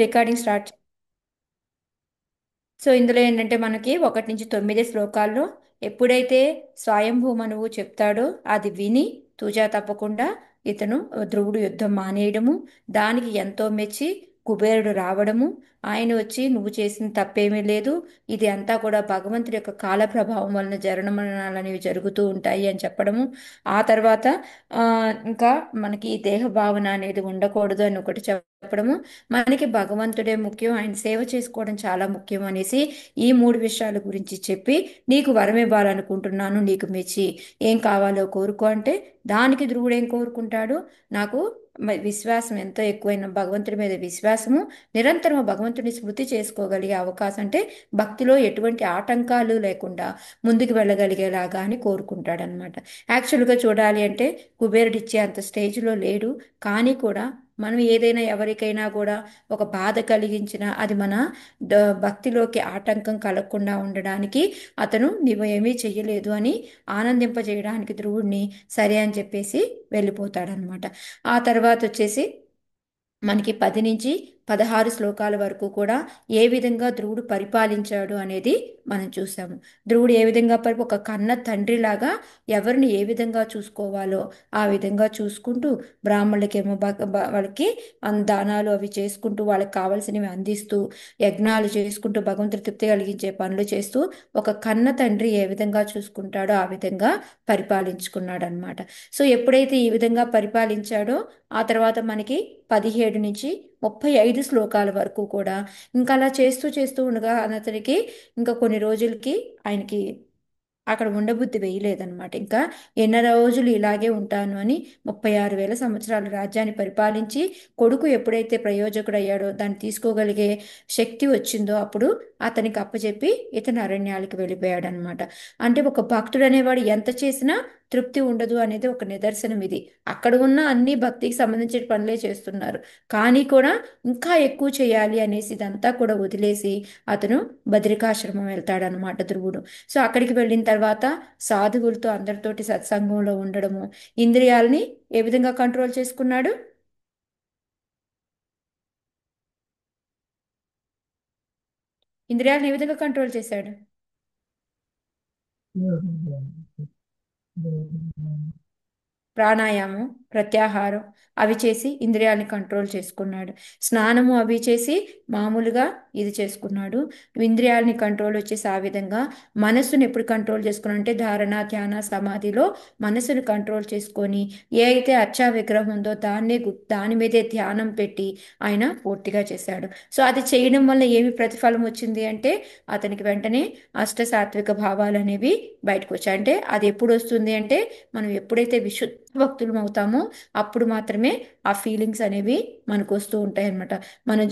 Recording start. So ఇందులో ఏంటంటే మనకి 1 నుంచి 9 శ్లోకాల్లో ఎప్పుడైతే స్వయంభూ మనువు చెప్తాడో అది విని తూచా తప్పకుండా ఇతను ధ్రువుడు యుద్ధం మానేయడము, దానికి ఎంతో మెచ్చి కుబేరుడు రావడము, ఆయన వచ్చి నువ్వు చేసిన తప్పేమీ లేదు, ఇది అంతా కూడా భగవంతుడి యొక్క కాల ప్రభావం వలన జననమరణాలు అనేవి జరుగుతూ ఉంటాయి అని చెప్పడము. ఆ తర్వాత ఆ, ఇంకా మనకి ఈ దేహ భావన అనేది ఉండకూడదు అని ఒకటి చెప్పడము. మనకి భగవంతుడే ముఖ్యం, ఆయన సేవ చేసుకోవడం చాలా ముఖ్యం అనేసి ఈ 3 విషయాల గురించి చెప్పి నీకు వరం ఇవ్వాలనుకుంటున్నాను, నీకు మెచ్చి ఏం కావాలో కోరుకో అంటే దానికి ధ్రువుడు ఏం కోరుకుంటాడు? నాకు విశ్వాసం ఎంతో ఎక్కువైన భగవంతుడి మీద విశ్వాసము, నిరంతరం భగవంతుని స్మృతి చేసుకోగలిగే అవకాశం, అంటే భక్తిలో ఎటువంటి ఆటంకాలు లేకుండా ముందుకు వెళ్ళగలిగేలాగా అని కోరుకుంటాడనమాట. యాక్చువల్గా చూడాలి అంటే కుబేరుడు ఇచ్చే అంత స్టేజ్లో లేడు, కానీ కూడా మనం ఏదైనా ఎవరికైనా కూడా ఒక బాధ కలిగించిన అది మన భక్తిలోకి ఆటంకం కలగకుండా ఉండడానికి అతను నువ్వు ఏమీ చెయ్యలేదు అని ఆనందింపజేయడానికి ధ్రువుడిని సరే అని చెప్పేసి వెళ్ళిపోతాడనమాట. ఆ తర్వాత వచ్చేసి మనకి 10 నుంచి 16 శ్లోకాల వరకు కూడా ఏ విధంగా ధ్రువుడు పరిపాలించాడు అనేది మనం చూసాము. ధ్రువుడు ఏ విధంగా ఒక కన్న తండ్రిలాగా ఎవరిని ఏ విధంగా చూసుకోవాలో ఆ విధంగా చూసుకుంటూ, బ్రాహ్మణులకేమో వాళ్ళకి దానాలు అవి చేసుకుంటూ వాళ్ళకి కావాల్సినవి అందిస్తూ, యజ్ఞాలు చేసుకుంటూ భగవంతుడి తృప్తి కలిగించే పనులు చేస్తూ ఒక కన్న తండ్రి ఏ విధంగా చూసుకుంటాడో ఆ విధంగా పరిపాలించుకున్నాడు అనమాట. సో ఎప్పుడైతే ఈ విధంగా పరిపాలించాడో ఆ తర్వాత మనకి 17 నుంచి 35 శ్లోకాల వరకు కూడా ఇంకా అలా చేస్తూ చేస్తూ ఉండగా అతనికి ఇంకా కొన్ని రోజులకి ఆయనకి అక్కడ ఉండబుద్ధి వేయలేదన్నమాట. ఇంకా ఎన్ని రోజులు ఇలాగే ఉంటాను అని 36,000 సంవత్సరాలు రాజ్యాన్ని పరిపాలించి కొడుకు ఎప్పుడైతే ప్రయోజకుడు అయ్యాడో, దాన్ని తీసుకోగలిగే శక్తి వచ్చిందో అప్పుడు అతనికి అప్పచెప్పి ఇతను అరణ్యాలకు వెళ్ళిపోయాడు అనమాట. అంటే ఒక భక్తుడు అనేవాడు ఎంత చేసినా తృప్తి ఉండదు అనేది ఒక నిదర్శనం ఇది. అక్కడ ఉన్న అన్ని భక్తికి సంబంధించిన పనులే చేస్తున్నారు, కానీ కూడా ఇంకా ఎక్కువ చేయాలి అనేసి ఇదంతా కూడా వదిలేసి అతను బద్రికాశ్రమం వెళ్తాడనమాట ధ్రువుడు. సో అక్కడికి వెళ్ళిన తర్వాత సాధువులతో అందరితోటి సత్సంగంలో ఉండడము, ఇంద్రియాలని ఏ విధంగా కంట్రోల్ చేసుకున్నాడు? ఇంద్రియాలను ఏ విధంగా కంట్రోల్ చేశాడు? ప్రాణాయామం, ప్రత్యాహారం అవి చేసి ఇంద్రియాలని కంట్రోల్ చేసుకున్నాడు. స్నానము అవి చేసి మామూలుగా ఇది చేసుకున్నాడు. ఇంద్రియాలని కంట్రోల్ వచ్చేసి ఆ విధంగా మనస్సును ఎప్పుడు కంట్రోల్ చేసుకున్నాడు అంటే ధారణ, ధ్యాన, సమాధిలో మనస్సును కంట్రోల్ చేసుకొని ఏ అయితే అర్చా విగ్రహం ఉందో దాని మీదే ధ్యానం పెట్టి ఆయన పూర్తిగా చేశాడు. సో అది చేయడం వల్ల ఏమి ప్రతిఫలం వచ్చింది అంటే అతనికి వెంటనే అష్టసాత్విక భావాలు అనేవి బయటకు వచ్చాయి. అంటే అది ఎప్పుడు వస్తుంది అంటే మనం ఎప్పుడైతే విశుద్ధ భక్తులం అవుతామో అప్పుడు మాత్రమే ఆ ఫీలింగ్స్ అనేవి మనకు వస్తూ ఉంటాయి అన్నమాట. మనం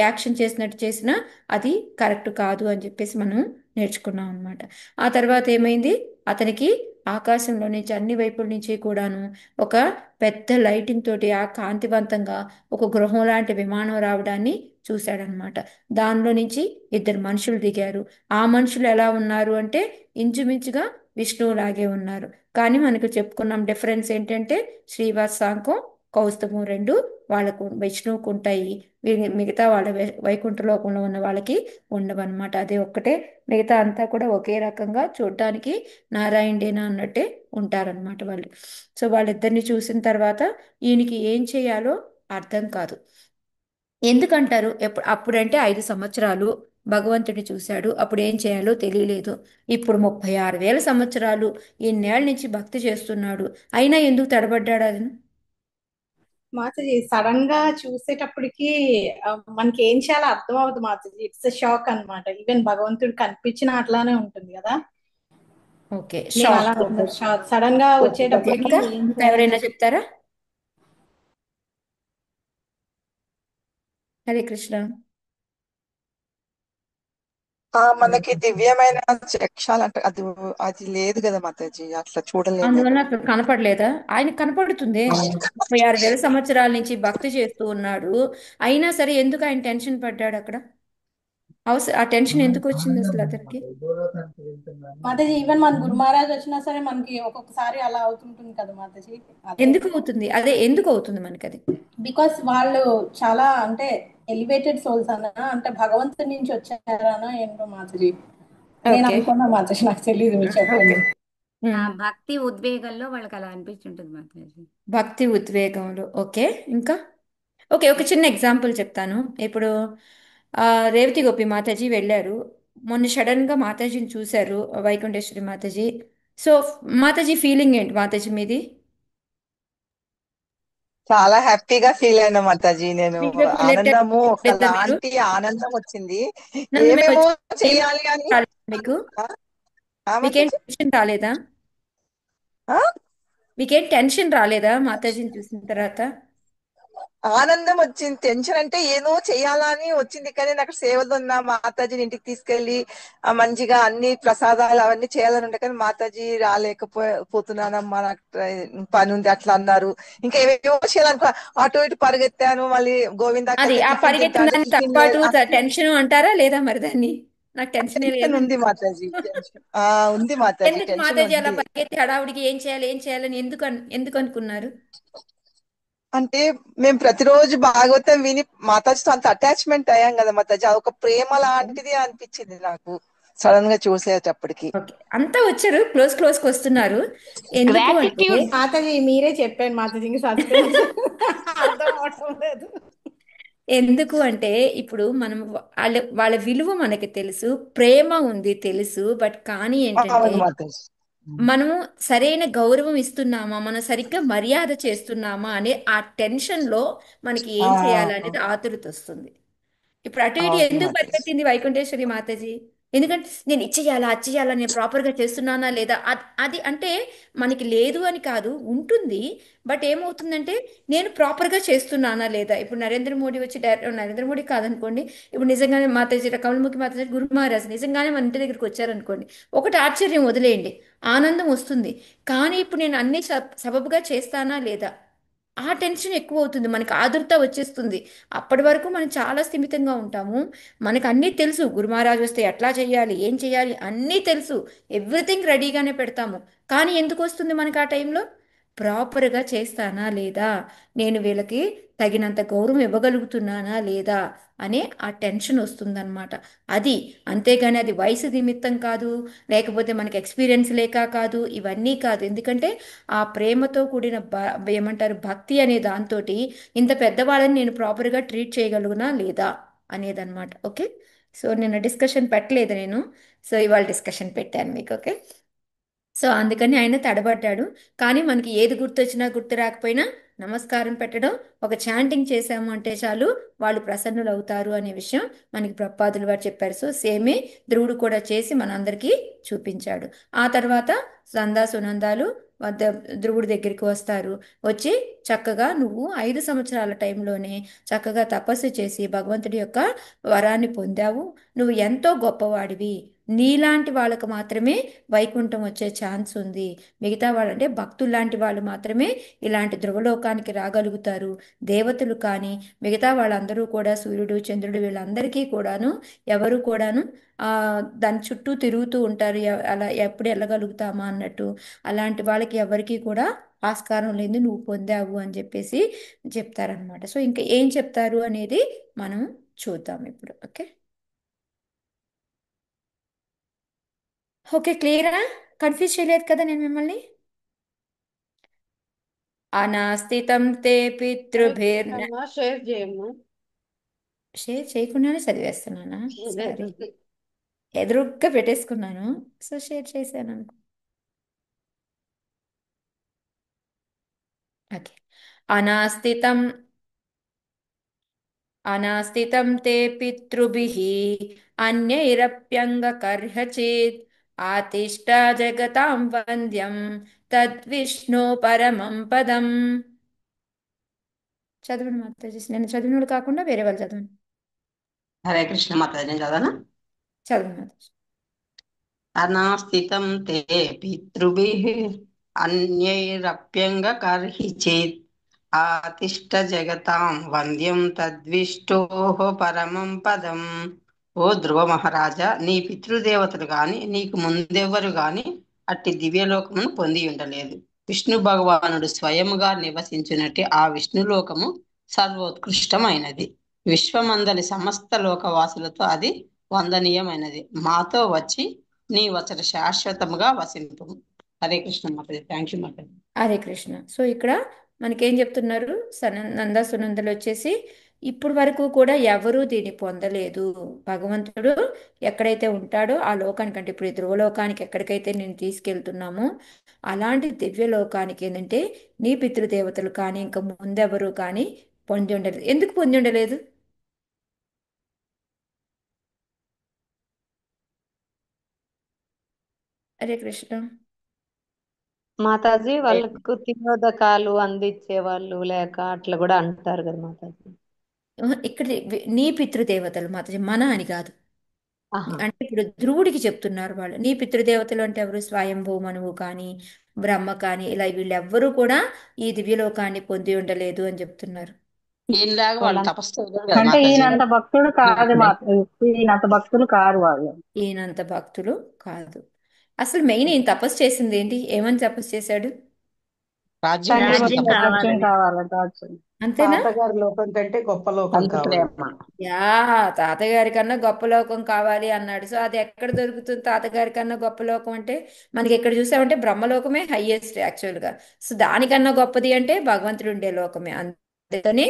యాక్షన్ చేసినట్టు చేసినా అది కరెక్ట్ కాదు అని చెప్పేసి మనం నేర్చుకున్నాం అనమాట. ఆ తర్వాత ఏమైంది? అతనికి ఆకాశంలో నుంచి అన్ని వైపుల నుంచి కూడాను ఒక పెద్ద లైటింగ్ తోటి ఆ కాంతివంతంగా ఒక గృహం లాంటి విమానం రావడాన్ని చూశాడనమాట. దానిలో నుంచి 2 మనుషులు దిగారు. ఆ మనుషులు ఎలా ఉన్నారు అంటే ఇంచుమించుగా విష్ణువులాగే ఉన్నారు. కానీ మనకు చెప్పుకున్నాం డిఫరెన్స్ ఏంటంటే శ్రీవత్సాంకం, కౌస్తుభం రెండు వాళ్ళకు విష్ణువుకు ఉంటాయి, మిగతా వాళ్ళ వైకుంఠ లోకంలో ఉన్న వాళ్ళకి ఉండవన్నమాట. అదే ఒక్కటే, మిగతా అంతా కూడా ఒకే రకంగా చూడటానికి నారాయణేనా అన్నట్టే ఉంటారనమాట వాళ్ళు. సో వాళ్ళిద్దరిని చూసిన తర్వాత ఈయనకి ఏం చేయాలో అర్థం కాదు. ఎందుకంటారు? అప్పుడంటే 5 సంవత్సరాలు భగవంతుడిని చూశాడు, అప్పుడు ఏం చేయాలో తెలియలేదు. ఇప్పుడు 36,000 సంవత్సరాలు ఇన్నేళ్ల నుంచి భక్తి చేస్తున్నాడు, అయినా ఎందుకు తడబడ్డాడు అది? మాతాజీ సడన్ గా చూసేటప్పటికి మనకి ఏం చేయాలో అర్థం అవుతుంది మాతాజీ. ఇట్స్ షాక్ అన్నమాట. ఈవెన్ భగవంతుడు కనిపించిన అట్లానే ఉంటుంది కదా. ఓకే, నేను అలా షాక్. షాక్ సడన్ గా ఓకే ఓకే, వచ్చేటప్పటికి ఇంకా ఏం ఇంకా చేయాలి. ఎవరైనా చెప్తారా? హరే కృష్ణ. మనకి దివ్యమైన చక్షాలంట అది అది లేదు కదా మాతాజీ, అట్లా అందువల్ల చూడలేమేమో. అక్కడ కనపడలేదా? ఆయన కనపడుతుంది. 36,000 సంవత్సరాల నుంచి భక్తి చేస్తూ ఉన్నాడు, అయినా సరే ఎందుకు ఆయన టెన్షన్ పడ్డాడు అక్కడ? ఆ టెన్షన్ ఎందుకు వచ్చింది అసలు అతనికి? మాతాజీ ఈవెన్ మన గురు మహారాజ్ వచ్చినా సరే మనకి ఒక్కొక్కసారి అలా అవుతుంటుంది కదా మాతాజీ. అదే ఎందుకు అవుతుంది? అదే ఎందుకు అవుతుంది మనకి అది? బికాస్ వాళ్ళు చాలా అంటే ఎలివేటెడ్ సోల్స్ అనా అంటే భగవంతుడి నుంచి వచ్చారనా ఏంటో మాధురి. నేను ఓకే అనుకున్నా మాధురి, నాకు తెలియదు, మీరు ఓకే చెప్పండి. ఆ భక్తి ఉద్వేగంలో వాళ్ళకి అలా అనిపించుంటుంది మాతాజీ. భక్తి ఉద్వేగంలో. ఓకే, ఇంకా ఓకే, ఒక చిన్న ఎగ్జాంపుల్ చెప్తాను. ఇప్పుడు ఆ, రేవతి గోపి మాతాజీ వెళ్ళారు. మొన్న సడన్గా మాతాజీని చూశారు, వైకుంఠేశ్వరి మాతాజీ. సో మాతాజీ ఫీలింగ్ ఏంటి మాతాజీ మీది? చాలా హ్యాపీగా ఫీల్ అయినా మాతాజీ. నేను మీకు ఎప్పుడు లెటర్ ఆనందము లేదా మీరు? ఒకలాంటి ఆనందం వచ్చింది. నన్ను మేము ఏమేమో వచ్చి ఏం చెయ్యాలి అని. రాలేదా మీకు? ఆ, ఆ మీకేం మాతాజీ. టెన్షన్ రాలేదా? ఆ, మీకేం టెన్షన్ రాలేదా మాతాజీని చూసిన తర్వాత? ఆనందం వచ్చింది. టెన్షన్ అంటే ఏదో చెయ్యాలా అని వచ్చింది, కానీ నాకు సేవలు ఉన్న మాతాజీని ఇంటికి తీసుకెళ్లి మంచిగా అన్ని ప్రసాదాలు అవన్నీ చేయాలని ఉండే, కానీ మాతాజీ రాలేకపోతున్నానమ్మా, నాకు పని ఉంది అట్లా అన్నారు. ఇంకా ఏమేమో చేయాలనుకో, అటు ఇటు పరిగెత్తాను. మళ్ళీ గోవిందాకి అది వెళ్తే ఆ టిఫిన్ తింటా పరిగెత్తిన అంటే దాన్ని టిఫిన్ లేదు. తప్పాటు అసలు టెన్షన్ అంటారా లేదా మరి దాన్ని? నాకు టెన్షనే టెన్షన్ లేదు. ఉంది మాతాజీ, టెన్షన్ ఉంది మాతాజీ, ఎందుకు టెన్షన్ మాతాజీ అలా ఉంది. పరిగెత్తి హడావుడికి ఏం చేయాలి ఏం చేయాలని ఎందుకు అనుకున్నారు? అంటే మేము ప్రతిరోజు భాగవతం విని మాతాజీతో అంత అటాచ్మెంట్ అయ్యాం కదా మాతాజీ, అది ఒక ప్రేమ లాంటిది అనిపించింది నాకు సడన్ గా చూసేటప్పటికి. ఓకే, అంతా వచ్చారు, క్లోజ్కి వస్తున్నారు. ఎందుకు అంటే గ్రాటిట్యూడ్. మాతాజీ మీరే చెప్పండి మాతాజీకి సస్పెన్స్ అర్థం అవటం లేదు. ఎందుకు అంటే ఇప్పుడు మనం వాళ్ళ విలువ మనకి తెలుసు, ప్రేమ ఉంది తెలుసు. బట్ కానీ ఏంటంటే అవును మాతాజీ. మనము సరైన గౌరవం ఇస్తున్నామా, మనం సరిగ్గా మర్యాద చేస్తున్నామా అనే ఆ టెన్షన్లో మనకి ఆ, ఏం చేయాలనేది ఆతురత వస్తుంది. ఇప్పుడు అటు ఇటు అవును ఎందుకు మాతాజీ. పరిగెత్తింది వైకుంఠేశ్వరి మాతాజీ? ఎందుకంటే నేను ఇచ్చేయాలా అచ్చేయాలా, నేను ప్రాపర్గా చేస్తున్నానా లేదా, అది అంటే మనకి లేదు అని కాదు, ఉంటుంది. బట్ ఏమవుతుందంటే నేను ప్రాపర్గా చేస్తున్నానా లేదా. ఇప్పుడు నరేంద్ర మోడీ వచ్చి డైరెక్ట్, నరేంద్ర మోడీ కాదనుకోండి, ఇప్పుడు నిజంగానే మాతాజీ కమలముఖి మాతాజీ గురు మహారాజ్ నిజంగానే మన ఇంటి దగ్గరికి వచ్చారనుకోండి, ఒకటి ఆశ్చర్యం వదిలేయండి, ఆనందం వస్తుంది. కానీ ఇప్పుడు నేను అన్ని సబబుగా చేస్తానా లేదా, ఆ టెన్షన్ ఎక్కువ అవుతుంది, మనకి ఆదుర్త వచ్చేస్తుంది. అప్పటి వరకు మనం చాలా స్థిమితంగా ఉంటాము, మనకు అన్నీ తెలుసు, గురు మహారాజ్ వస్తే ఎట్లా చేయాలి ఏం చేయాలి అన్నీ తెలుసు, ఎవ్రీథింగ్ రెడీగానే పెడతాము. కానీ ఎందుకు వస్తుంది మనకు ఆ టైంలో? ప్రాపర్గా చేస్తానా లేదా, నేను వీళ్ళకి తగినంత గౌరవం ఇవ్వగలుగుతున్నానా లేదా అనే ఆ టెన్షన్ వస్తుందన్నమాట. అది అంతేగాని అది వయసు నిమిత్తం కాదు, లేకపోతే మనకి ఎక్స్పీరియన్స్ లేక కాదు, ఇవన్నీ కాదు. ఎందుకంటే ఆ ప్రేమతో కూడిన ఏమంటారు భక్తి అనే దాంతో ఇంత పెద్దవాళ్ళని నేను ప్రాపర్గా ట్రీట్ చేయగలుగునా లేదా అనేదన్నమాట. ఓకే, సో నిన్న డిస్కషన్ పెట్టలేదు నేను, సో ఇవాళ డిస్కషన్ పెట్టాను మీకు. ఓకే, సో అందుకని ఆయన తడబడ్డాడు. కానీ మనకి ఏది గుర్తొచ్చినా గుర్తు రాకపోయినా నమస్కారం పెట్టడం, ఒక చాంటింగ్ చేశాము అంటే చాలు వాళ్ళు ప్రసన్నులు అవుతారు అనే విషయం మనకి ప్రపాదులు వారు చెప్పారు. సో సేమే ధ్రువుడు కూడా చేసి మనందరికీ చూపించాడు. ఆ తర్వాత సందా సునందాలు వద్ద ధ్రువుడి దగ్గరికి వస్తారు. వచ్చి చక్కగా నువ్వు 5 సంవత్సరాల టైంలోనే చక్కగా తపస్సు చేసి భగవంతుడి యొక్క వరాన్ని పొందావు, నువ్వు ఎంతో గొప్పవాడివి, నీలాంటి వాళ్ళకు మాత్రమే వైకుంఠం వచ్చే ఛాన్స్ ఉంది, మిగతా వాళ్ళు అంటే భక్తులు లాంటి వాళ్ళు మాత్రమే ఇలాంటి ధ్రువలోకానికి రాగలుగుతారు, దేవతలు కానీ మిగతా వాళ్ళందరూ కూడా సూర్యుడు చంద్రుడు వీళ్ళందరికీ కూడాను ఎవరు కూడాను ఆ దాని చుట్టూ తిరుగుతూ ఉంటారు, అలా ఎప్పుడు వెళ్ళగలుగుతామా అన్నట్టు. అలాంటి వాళ్ళకి ఎవరికి కూడా ఆస్కారం లేదు, నువ్వు పొందావు అని చెప్పేసి చెప్తారనమాట. సో ఇంకా ఏం చెప్తారు అనేది మనం చూద్దాం ఇప్పుడు. ఓకే, ఓకే, క్లియరా? కన్ఫ్యూజ్ చేయలేదు కదా నేను మిమ్మల్ని? అనాస్థితం తే పితృభిర్న. అమ్మా షేర్ చేయమ్మా. షేర్ చేయకుండానే చదివేస్తున్నానా? సారీ, ఎదురుగ్గా పెట్టేసుకున్నాను, సో షేర్ చేశాను అనుకో. ఓకే, అనాస్థితం అనాస్థితం తే పితృభిః అన్యైరప్యంగకర్హచిత్ ఆతిష్ట జగతాం వంద్యం తద్విష్ణు పరమం పదం. చదవండి మాతాజీ, నేను చదివినోడు కాకుండా వేరే వాళ్ళు చదవండి. హరే కృష్ణ మాతాజీ, నేను చదవనా? చదవండి మాతాజీ. అనాస్థితం తే పితృభిః అన్యైరప్యంగకర్హి చేత్ ఆతిష్ట జగతాం వంద్యం తద్విష్టోః పరమం పదం. ఓ ధ్రువ మహారాజా, నీ పితృదేవతలు గాని నీకు ముందెవ్వరు గాని అట్టి దివ్యలోకమును పొంది ఉండలేదు. విష్ణు భగవానుడు స్వయముగా నివసించునట్టి ఆ విష్ణులోకము సర్వోత్కృష్టమైనది. విశ్వమందలి సమస్త లోకవాసులతో అది వందనీయమైనది. మాతో వచ్చి నీ వచట శాశ్వతముగా వసింపు. హరే కృష్ణ మాతాజీ. థ్యాంక్ యూ మాతాజీ. హరే కృష్ణ. సో ఇక్కడ మనకేం చెప్తున్నారు, నంద సునందలు వచ్చేసి ఇప్పుడు వరకు కూడా ఎవరూ దీన్ని పొందలేదు. భగవంతుడు ఎక్కడైతే ఉంటాడో ఆ లోకానికి, అంటే ఇప్పుడు ఈ ధ్రువలోకానికి ఎక్కడికైతే నేను తీసుకెళ్తున్నామో అలాంటి దివ్య లోకానికి ఏంటంటే నీ పితృదేవతలు కానీ ఇంకా ముందెవరు కానీ పొంది ఉండలేదు. ఎందుకు పొంది ఉండలేదు? హరే కృష్ణ. మాతాజీ వాళ్ళకు తినోదకాలు అందించే వాళ్ళు లేక అట్లా కూడా అంటారు కదా మాతాజీ. ఇక్కడ నీ పితృదేవతలు మాతాజీ, మన అని కాదు. ఆహా. అంటే ఇప్పుడు ధ్రువుడికి చెప్తున్నారు వాళ్ళు. నీ పితృదేవతలు అంటే ఎవరు? స్వయంభూ మనువు కానీ బ్రహ్మ కానీ ఇలా వీళ్ళెవ్వరూ కూడా ఈ దివ్యలోకాన్ని పొంది ఉండలేదు అని చెప్తున్నారు. ఈయనలాగా వాళ్ళు వాళ్ళంతా తపస్సు చేయలేరు కదా అంటే మాతాజీ. ఈయనంత భక్తుడు కాదు ఈయనంత భక్తులు కారు వాళ్ళు. ఈయనంత భక్తులు కాదు. అసలు మెయిన్ ఈయన తపస్సు చేసింది ఏంటి? ఏమని తపస్సు చేశాడు? రాజ్యం తండ్రి కోసం రాజ్యం వచ్చిన తపస్సు. రాజ్యం కావాలని. కావాలట రాజ్యం. అంతేనా? తాతగారి లోకం కంటే గొప్ప లోకం తల్లి కావాలి. ప్రేమ. యా, తాతగారి కన్నా గొప్ప లోకం కావాలి అన్నాడు. సో అది ఎక్కడ దొరుకుతుంది? తాతగారి కన్నా గొప్ప లోకం అంటే మనకి ఎక్కడ చూసామంటే బ్రహ్మలోకమే హైయెస్ట్ యాక్చువల్గా. సో దానికన్నా గొప్పది అంటే భగవంతుడు ఉండే లోకమే. అందుకని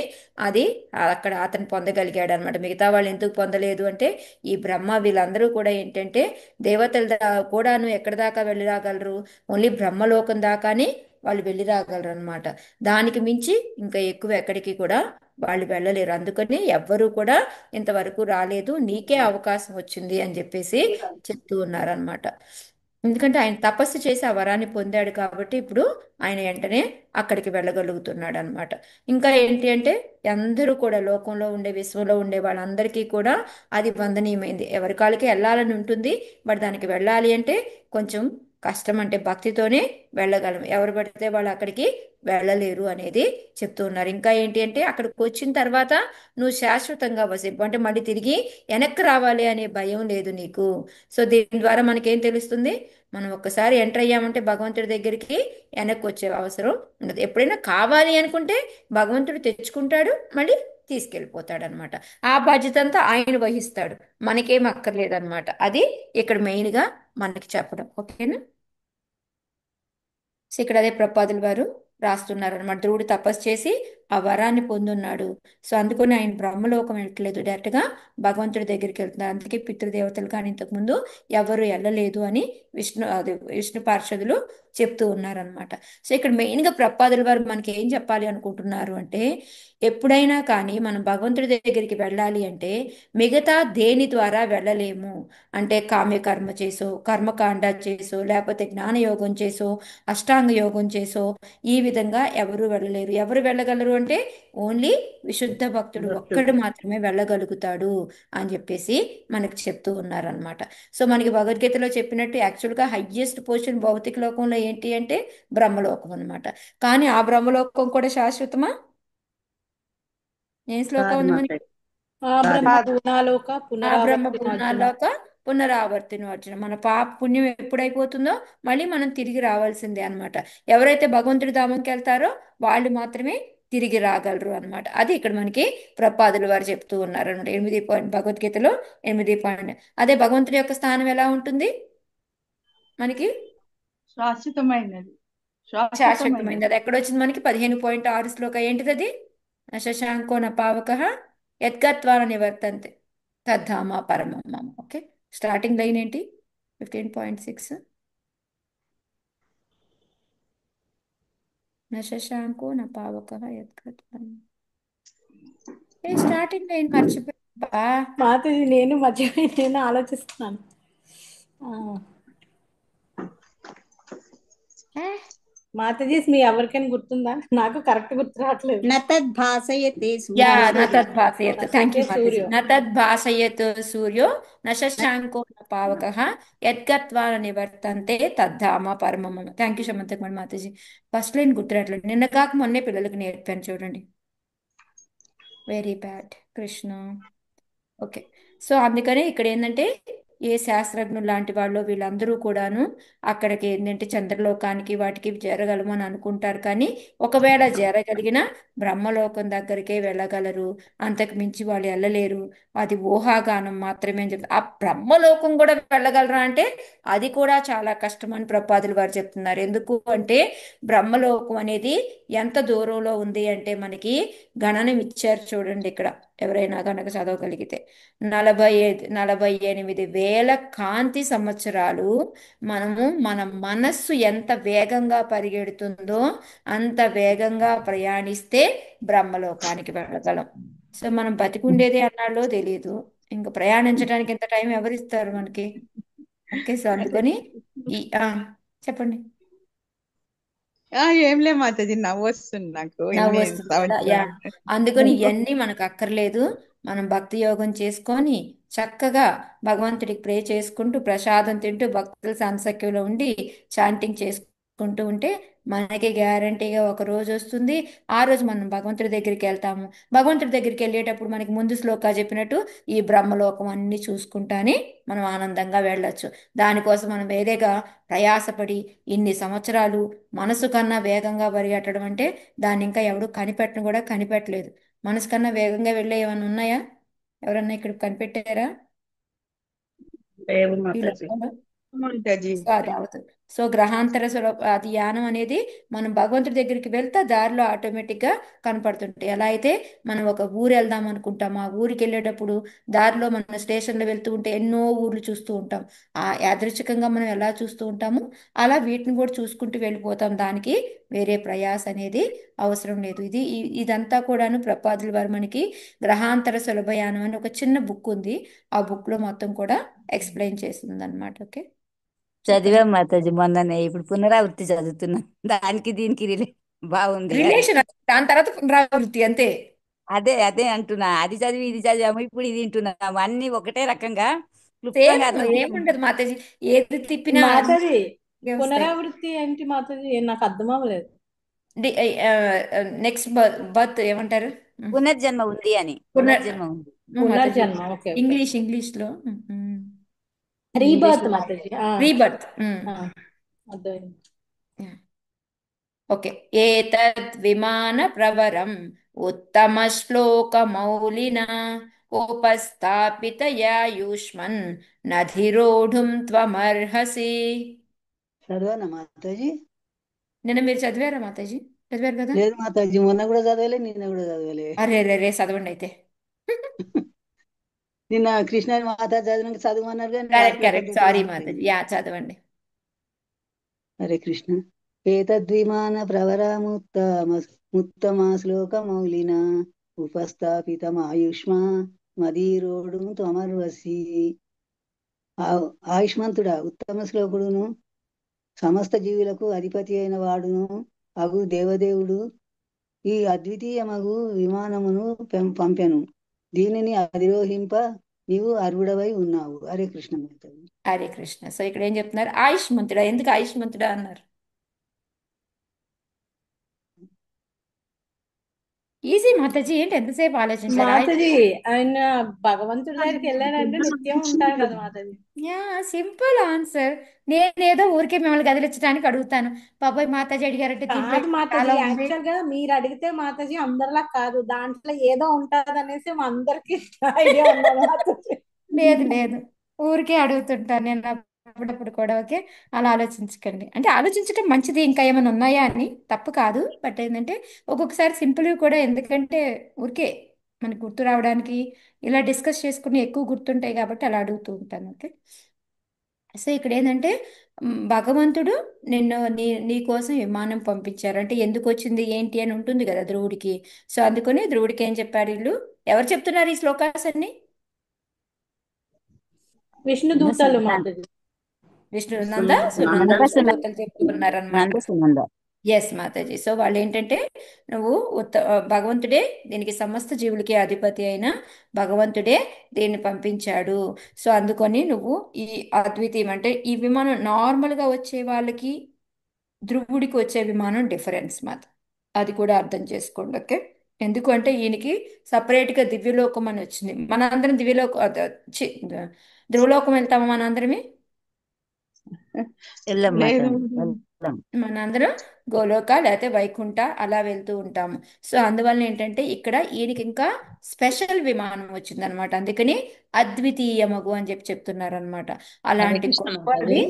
అది అక్కడ అతను పొందగలిగాడు అనమాట. మిగతా వాళ్ళు ఎందుకు పొందలేదు అంటే ఈ బ్రహ్మ వీళ్ళందరూ కూడా ఏంటంటే దేవతల కూడాను ఎక్కడి దాకా వెళ్ళి రాగలరు? ఓన్లీ బ్రహ్మలోకం దాకానే వాళ్ళు వెళ్ళి రాగలరు అనమాట. దానికి మించి ఇంకా ఎక్కువ ఎక్కడికి కూడా వాళ్ళు వెళ్ళలేరు. అందుకని ఎవ్వరూ కూడా ఇంతవరకు రాలేదు, నీకే అవకాశం వచ్చింది అని చెప్పేసి చెప్తూ ఉన్నారనమాట. ఎందుకంటే ఆయన తపస్సు చేసి ఆ వరాన్ని పొందాడు కాబట్టి ఇప్పుడు ఆయన వెంటనే అక్కడికి వెళ్ళగలుగుతున్నాడు అనమాట. ఇంకా ఏంటి అంటే అందరూ కూడా లోకంలో ఉండే విశ్వంలో ఉండే వాళ్ళందరికీ కూడా అది వందనీయమైంది. ఎవరి కాళ్ళకి వెళ్ళాలని ఉంటుంది, బట్ దానికి వెళ్ళాలి అంటే కొంచెం కష్టం. అంటే భక్తితోనే వెళ్ళగలం, ఎవరు పడితే వాళ్ళు అక్కడికి వెళ్ళలేరు అనేది చెప్తూ ఉన్నారు. ఇంకా ఏంటి అంటే అక్కడికి వచ్చిన తర్వాత నువ్వు శాశ్వతంగా వసింపు, అంటే మళ్ళీ తిరిగి వెనక్కి రావాలి అనే భయం లేదు నీకు. సో దీని ద్వారా మనకేం తెలుస్తుంది? మనం ఒక్కసారి ఎంటర్ అయ్యామంటే భగవంతుడి దగ్గరికి వెనక్కి వచ్చే అవసరం ఉండదు. ఎప్పుడైనా కావాలి అనుకుంటే భగవంతుడు తెచ్చుకుంటాడు, మళ్ళీ తీసుకెళ్ళిపోతాడు అనమాట. ఆ బాధ్యత అంతా ఆయన వహిస్తాడు, మనకేం అక్కర్లేదన్నమాట. అది ఇక్కడ మెయిన్గా మనకి చెప్పడం. ఓకేనా? సో ఇక్కడ అదే ప్రపాదుల వారు రాస్తున్నారు అనమాట. ధ్రువుడు తపస్సు చేసి ఆ వరాన్ని పొందున్నాడు. సో అందుకని ఆయన బ్రహ్మలోకం వెళ్ళట్లేదు, డైరెక్ట్గా భగవంతుడి దగ్గరికి వెళ్తున్నారు. అందుకే పితృదేవతలు కానీ ఇంతకుముందు ఎవరు వెళ్ళలేదు అని విష్ణు పార్షదులు చెప్తూ ఉన్నారనమాట. సో ఇక్కడ మెయిన్గా ప్రపాదుల వారు మనకి ఏం చెప్పాలి అనుకుంటున్నారు అంటే ఎప్పుడైనా కానీ మనం భగవంతుడి దగ్గరికి వెళ్ళాలి అంటే మిగతా దేని ద్వారా వెళ్ళలేము. అంటే కామ్యకర్మ చేసో, కర్మకాండ చేసో, లేకపోతే జ్ఞానయోగం చేసో, అష్టాంగ యోగం చేసో ఈ విధంగా ఎవరు వెళ్ళలేరు. ఎవరు వెళ్ళగలరు అంటే ఓన్లీ విశుద్ధ భక్తుడు ఒక్కడు మాత్రమే వెళ్ళగలుగుతాడు అని చెప్పేసి మనకి చెప్తూ ఉన్నారనమాట. సో మనకి భగవద్గీతలో చెప్పినట్టు యాక్చువల్గా హయ్యెస్ట్ పొజిషన్ భౌతిక లోకంలో ఏంటి అంటే బ్రహ్మలోకం అనమాట. కానీ ఆ బ్రహ్మలోకం కూడా శాశ్వతమా? ఏం శ్లోకం ఉంది మనకి? బ్రహ్మ పూర్ణాలోక ఆ బ్రహ్మ పునరావర్తినోర్జున. పూర్ణాలోక పునరావర్తిన అర్జున. మన పాప పుణ్యం ఎప్పుడైపోతుందో మళ్ళీ మనం తిరిగి రావాల్సిందే అన్నమాట. ఎవరైతే భగవంతుడి ధామంకి వెళ్తారో వాళ్ళు మాత్రమే తిరిగి రాగలరు అన్నమాట. అది ఇక్కడ మనకి ప్రపాదులు వారు చెప్తూ ఉన్నారు అనమాట. 8 భగవద్గీతలో 8. అదే భగవంతుడి యొక్క స్థానం ఎలా ఉంటుంది మనకి? శాశ్వతమైనది. శాశ్వతమైంది. అది ఎక్కడొచ్చింది మనకి? 15.6 శ్లోక. ఏంటిది అది? శశాంకో న పావక యద్గత్వా నివర్తంతే తద్ధామ పరమం మమ. ఓకే, స్టార్టింగ్ లైన్ ఏంటి? 15.6. న శశాంకో న పావక యద్గత్వా. ఏ స్టార్టింగ్ లైన్ మర్చిపోయా. మాతది నేను మర్చిపోయి నేను ఆలోచిస్తున్నాను. మాతజీ మీ ఎవరికైనా గుర్తుందా? నాకు కరెక్ట్ గుర్తు రావట్లేదు. నతద్భాసయతే యా, సూర్యో న తద్భాసయత్. థ్యాంక్ యూ మాతాజీ. సూర్యో. న తద్భాసయత్ సూర్యో న శశాంకో న పావకః యద్గత్వా న నివర్తంతే తద్ధామ పరమం మమ. థ్యాంక్ యూ శమంతకుమారి మాతాజీ. ఫస్ట్ లైన్ గుర్తురాట్లేదు, నిన్న కాక మొన్నే పిల్లలకి నేర్పాను చూడండి. Very bad Krishna. Okay, so అందుకనే ఇక్కడ ఏంటంటే ఏ శాస్త్రజ్ఞులు లాంటి వాళ్ళు వీళ్ళందరూ కూడాను అక్కడికి ఏంటంటే చంద్రలోకానికి వాటికి చేరగలము అని అనుకుంటారు. కానీ ఒకవేళ చేరగలిగిన బ్రహ్మలోకం దగ్గరికే వెళ్ళగలరు, అంతకు మించి వాళ్ళు వెళ్ళలేరు. అది ఊహాగానం మాత్రమే అని చెప్తారు. ఆ బ్రహ్మలోకం కూడా వెళ్ళగలరా అంటే అది కూడా చాలా కష్టం అని ప్రపాదులు వారు చెప్తున్నారు. ఎందుకు అంటే బ్రహ్మలోకం అనేది ఎంత దూరంలో ఉంది అంటే మనకి గణనం ఇచ్చారు చూడండి ఇక్కడ, ఎవరైనా కనుక చదవగలిగితే 48,000 కాంతి సంవత్సరాలు. మన మనస్సు ఎంత వేగంగా పరిగెడుతుందో అంత వేగంగా ప్రయాణిస్తే బ్రహ్మలోకానికి వెళ్ళగలం. సో మనం బతికుండేది అన్నాళ్ళో తెలియదు, ఇంకా ప్రయాణించడానికి ఎంత టైం ఎవరిస్తారు మనకి? ఓకే, సో అందుకని ఈ చెప్పండి. ఏం లే మాతాజీ, నవ్వు వస్తుంది నాకు నవ్వు ఇన్ని వస్తుంది కదా, యా. సంవత్సరాలు. అందుకని ఇవన్నీ మనకు అక్కర్లేదు. మనం భక్తి యోగం చేసుకొని చక్కగా భగవంతుడికి ప్రే చేసుకుంటూ ప్రసాదం తింటూ భక్తుల సాంసక్యంలో ఉండి చాంటింగ్ చేసుకుంటూ ఉంటే మనకి గ్యారంటీగా ఒక రోజు వస్తుంది. ఆ రోజు మనం భగవంతుడి దగ్గరికి వెళ్తాము. భగవంతుడి దగ్గరికి వెళ్ళేటప్పుడు మనకి ముందు శ్లోకా చెప్పినట్టు ఈ బ్రహ్మలోకం అన్ని చూసుకుంటానే మనం ఆనందంగా వెళ్ళొచ్చు. దానికోసం మనం వేరేగా ప్రయాసపడి ఇన్ని సంవత్సరాలు మనసు కన్నా వేగంగా పరిగెట్టడం అంటే దాన్ని ఇంకా ఎవడు కనిపెట్టను కూడా కనిపెట్టలేదు. మనసు కన్నా వేగంగా వెళ్ళే ఏమైనా ఉన్నాయా? ఎవరన్నా ఇక్కడ కనిపెట్టారా లేవు ఈ మాతాజీ. లోకంలో? మాతాజీ, సో అది అవుతుంది. సో గ్రహాంతర అది యానం అనేది మనం భగవంతుడి దగ్గరికి వెళ్తే దారిలో ఆటోమేటిక్గా కనపడుతుంటాయి. ఎలా అయితే మనం ఒక ఊరు వెళ్దాం అనుకుంటాం, ఆ ఊరికి వెళ్ళేటప్పుడు దారిలో మన స్టేషన్లో వెళ్తూ ఉంటే ఎన్నో ఊర్లు చూస్తూ ఉంటాం. ఆ యాదృచ్ఛికంగా మనం ఎలా చూస్తూ ఉంటామో అలా వీటిని కూడా చూసుకుంటూ వెళ్ళిపోతాం. దానికి వేరే ప్రయాస అనేది అవసరం లేదు. ఇదంతా కూడాను ప్రపాదుల వారు మనకి గ్రహాంతర సులభయానం అని ఒక చిన్న బుక్ ఉంది. ఆ బుక్లో మొత్తం కూడా ఎక్స్ప్లెయిన్ చేసింది అనమాట. ఓకే, చెప్పండి. చదివాం మాతాజీ మొన్ననే, ఇప్పుడు పునరావృత్తి చదువుతున్నాం. దానికి దీనికి బాగుంది అది. రిలేషన్ దాని తర్వాత పునరావృత్తి అంతే. అదే అదే అంటున్నా, అది చదివి ఇది చదివాము, ఇప్పుడు ఇది వింటున్నాము, అన్ని ఒకటే రకంగా సేమ్, క్లుప్తంగా అర్థం. ఏముండదు మాతాజీ, ఏది తిప్పినా మాతాజీ అన్నీ వస్తాయి. పునరావృత్తి ఏంటి మాతాజీ? నాకు అర్థం అవ్వలేదు. నెక్స్ట్ బర్త్ ఏమంటారు? పునర్జన్మ ఉంది అని, పునర్ పునర్జన్మ ఉంది. మాతాజీ పునర్జన్మ, ఓకే ఓకే. ఇంగ్లీష్లో రీబర్త్ ఇంగ్లీష్లో మాతాజీ. రీబర్త్. అర్థమైంది. ఓకే, ఏతద్ విమాన ప్రవరం ఉత్తమ శ్లోక మౌలిన ఉపస్థాపితయాయుష్మన్ నధిరోఢుం త్వమర్హసి. చదివానా మాతాజీ? నిన్న మీరు చదివారా మాతాజీ? చదివారు కదా? లేదు మాతాజీ, మొన్న కూడా చదవలే, నిన్న కూడా చదవలే. అరే రే రే, చదవండి అయితే. నిన్న కృష్ణ మాతాజీ చదివినాక చదవమన్నారు కానీ కరెక్ట్ రాత్రి కరెక్ట్, ఒకటి సారీ మాతాజీ, మర్చిపోయింది. యా చదవండి. హరే కృష్ణ. ఏతద్విమాన ప్రవరముత్తమ శ్లోకమౌలిన ఉపస్థాపితమాయుష్మా మదీరోడు త్వమర్వసి. ఆయుష్మంతుడా, ఉత్తమ శ్లోకుడును సమస్త జీవులకు అధిపతి అయిన వాడును అగు దేవదేవుడు ఈ అద్వితీయమగు విమానమును పంపెను. దీనిని అధిరోహింప నీవు అర్హుడవై ఉన్నావు. హరే కృష్ణ మాతాజీ. హరే కృష్ణ. సో ఇక్కడ ఏం చెప్తున్నారు? ఆయుష్మంతుడా. ఎందుకు ఆయుష్మంతుడా అన్నారు? ఈజీ మాతాజీ, ఏంటి ఎంతసేపు ఆలోచించారు? మాతాజీ ఆయన భగవంతుడి దగ్గరికి వెళ్ళాడంటే నిత్యం ఉంటారు కదా మాతాజీ. Yeah, simple answer. నేనేదో ఊరికే మిమ్మల్ని కదిలించడానికి అడుగుతాను. బాబాయ్ మాతాజీ అడిగారంటే దీంట్లో కాదు మాతాజీ, చాలా ఉంది. యాక్చువల్ గా మీరు అడిగితే మాతాజీ అందరిలా కాదు, దాంట్లో ఏదో ఉంటది అనేసి మా అందరికి ఐడియా ఉన్నది మాతాజీ. లేదు లేదు, ఊరికే అడుగుతుంటాను నేను అప్పుడప్పుడు కూడా. ఓకే, అలా ఆలోచించకండి. అంటే ఆలోచించడం మంచిది, ఇంకా ఏమైనా ఉన్నాయా అని, తప్పు కాదు. బట్ ఏంటంటే ఒక్కొక్కసారి సింపుల్ కూడా, ఎందుకంటే ఊరికే మనకు గుర్తు రావడానికి ఇలా డిస్కస్ చేసుకుని ఎక్కువ గుర్తుంటాయి కాబట్టి అలా అడుగుతూ ఉంటాను. ఓకే, సో ఇక్కడ ఏంటంటే భగవంతుడు నిన్ను నీ కోసం విమానం పంపించారు అంటే ఎందుకు వచ్చింది ఏంటి అని ఉంటుంది కదా ధ్రువుడికి. సో అందుకని ధ్రువుడికి ఏం చెప్పారు వీళ్ళు? ఎవరు చెప్తున్నారు ఈ శ్లోకాస్ అన్ని? విష్ణు దూతలు మాతాజీ. విష్ణు నంద సునంద నంద విష్ణు సునంద దూతలు చెప్తున్నారనమాట. నంద సునంద. ఎస్ మాతాజీ. సో వాళ్ళు ఏంటంటే నువ్వు భగవంతుడే దీనికి సమస్త జీవులకి అధిపతి అయిన భగవంతుడే దీన్ని పంపించాడు. సో అందుకని నువ్వు ఈ అద్వితీయం అంటే ఈ విమానం నార్మల్గా వచ్చే వాళ్ళకి ధ్రువుడికి వచ్చే విమానం డిఫరెన్స్ మాత్రం అది కూడా అర్థం చేసుకోండి. ఓకే, ఎందుకు అంటే ఈయనకి సపరేట్గా దివ్యలోకం అని వచ్చింది. మనందరం దివ్యలోకం ధ్రువలోకం వెళ్తామా మనందరమే? వెళ్ళాం లేదు మాతాజీ, వెళ్ళాం. మనందరం గోలోక లేకపోతే వైకుంఠ అలా వెళ్తూ ఉంటాము. సో అందువల్ల ఏంటంటే ఇక్కడ ఈయనకి ఇంకా స్పెషల్ విమానం వచ్చిందనమాట. అందుకని అద్వితీయమగు అని చెప్పి చెప్తున్నారు అనమాట. హరే అలాంటి కృష్ణ మాతాజీ. గొప్పది.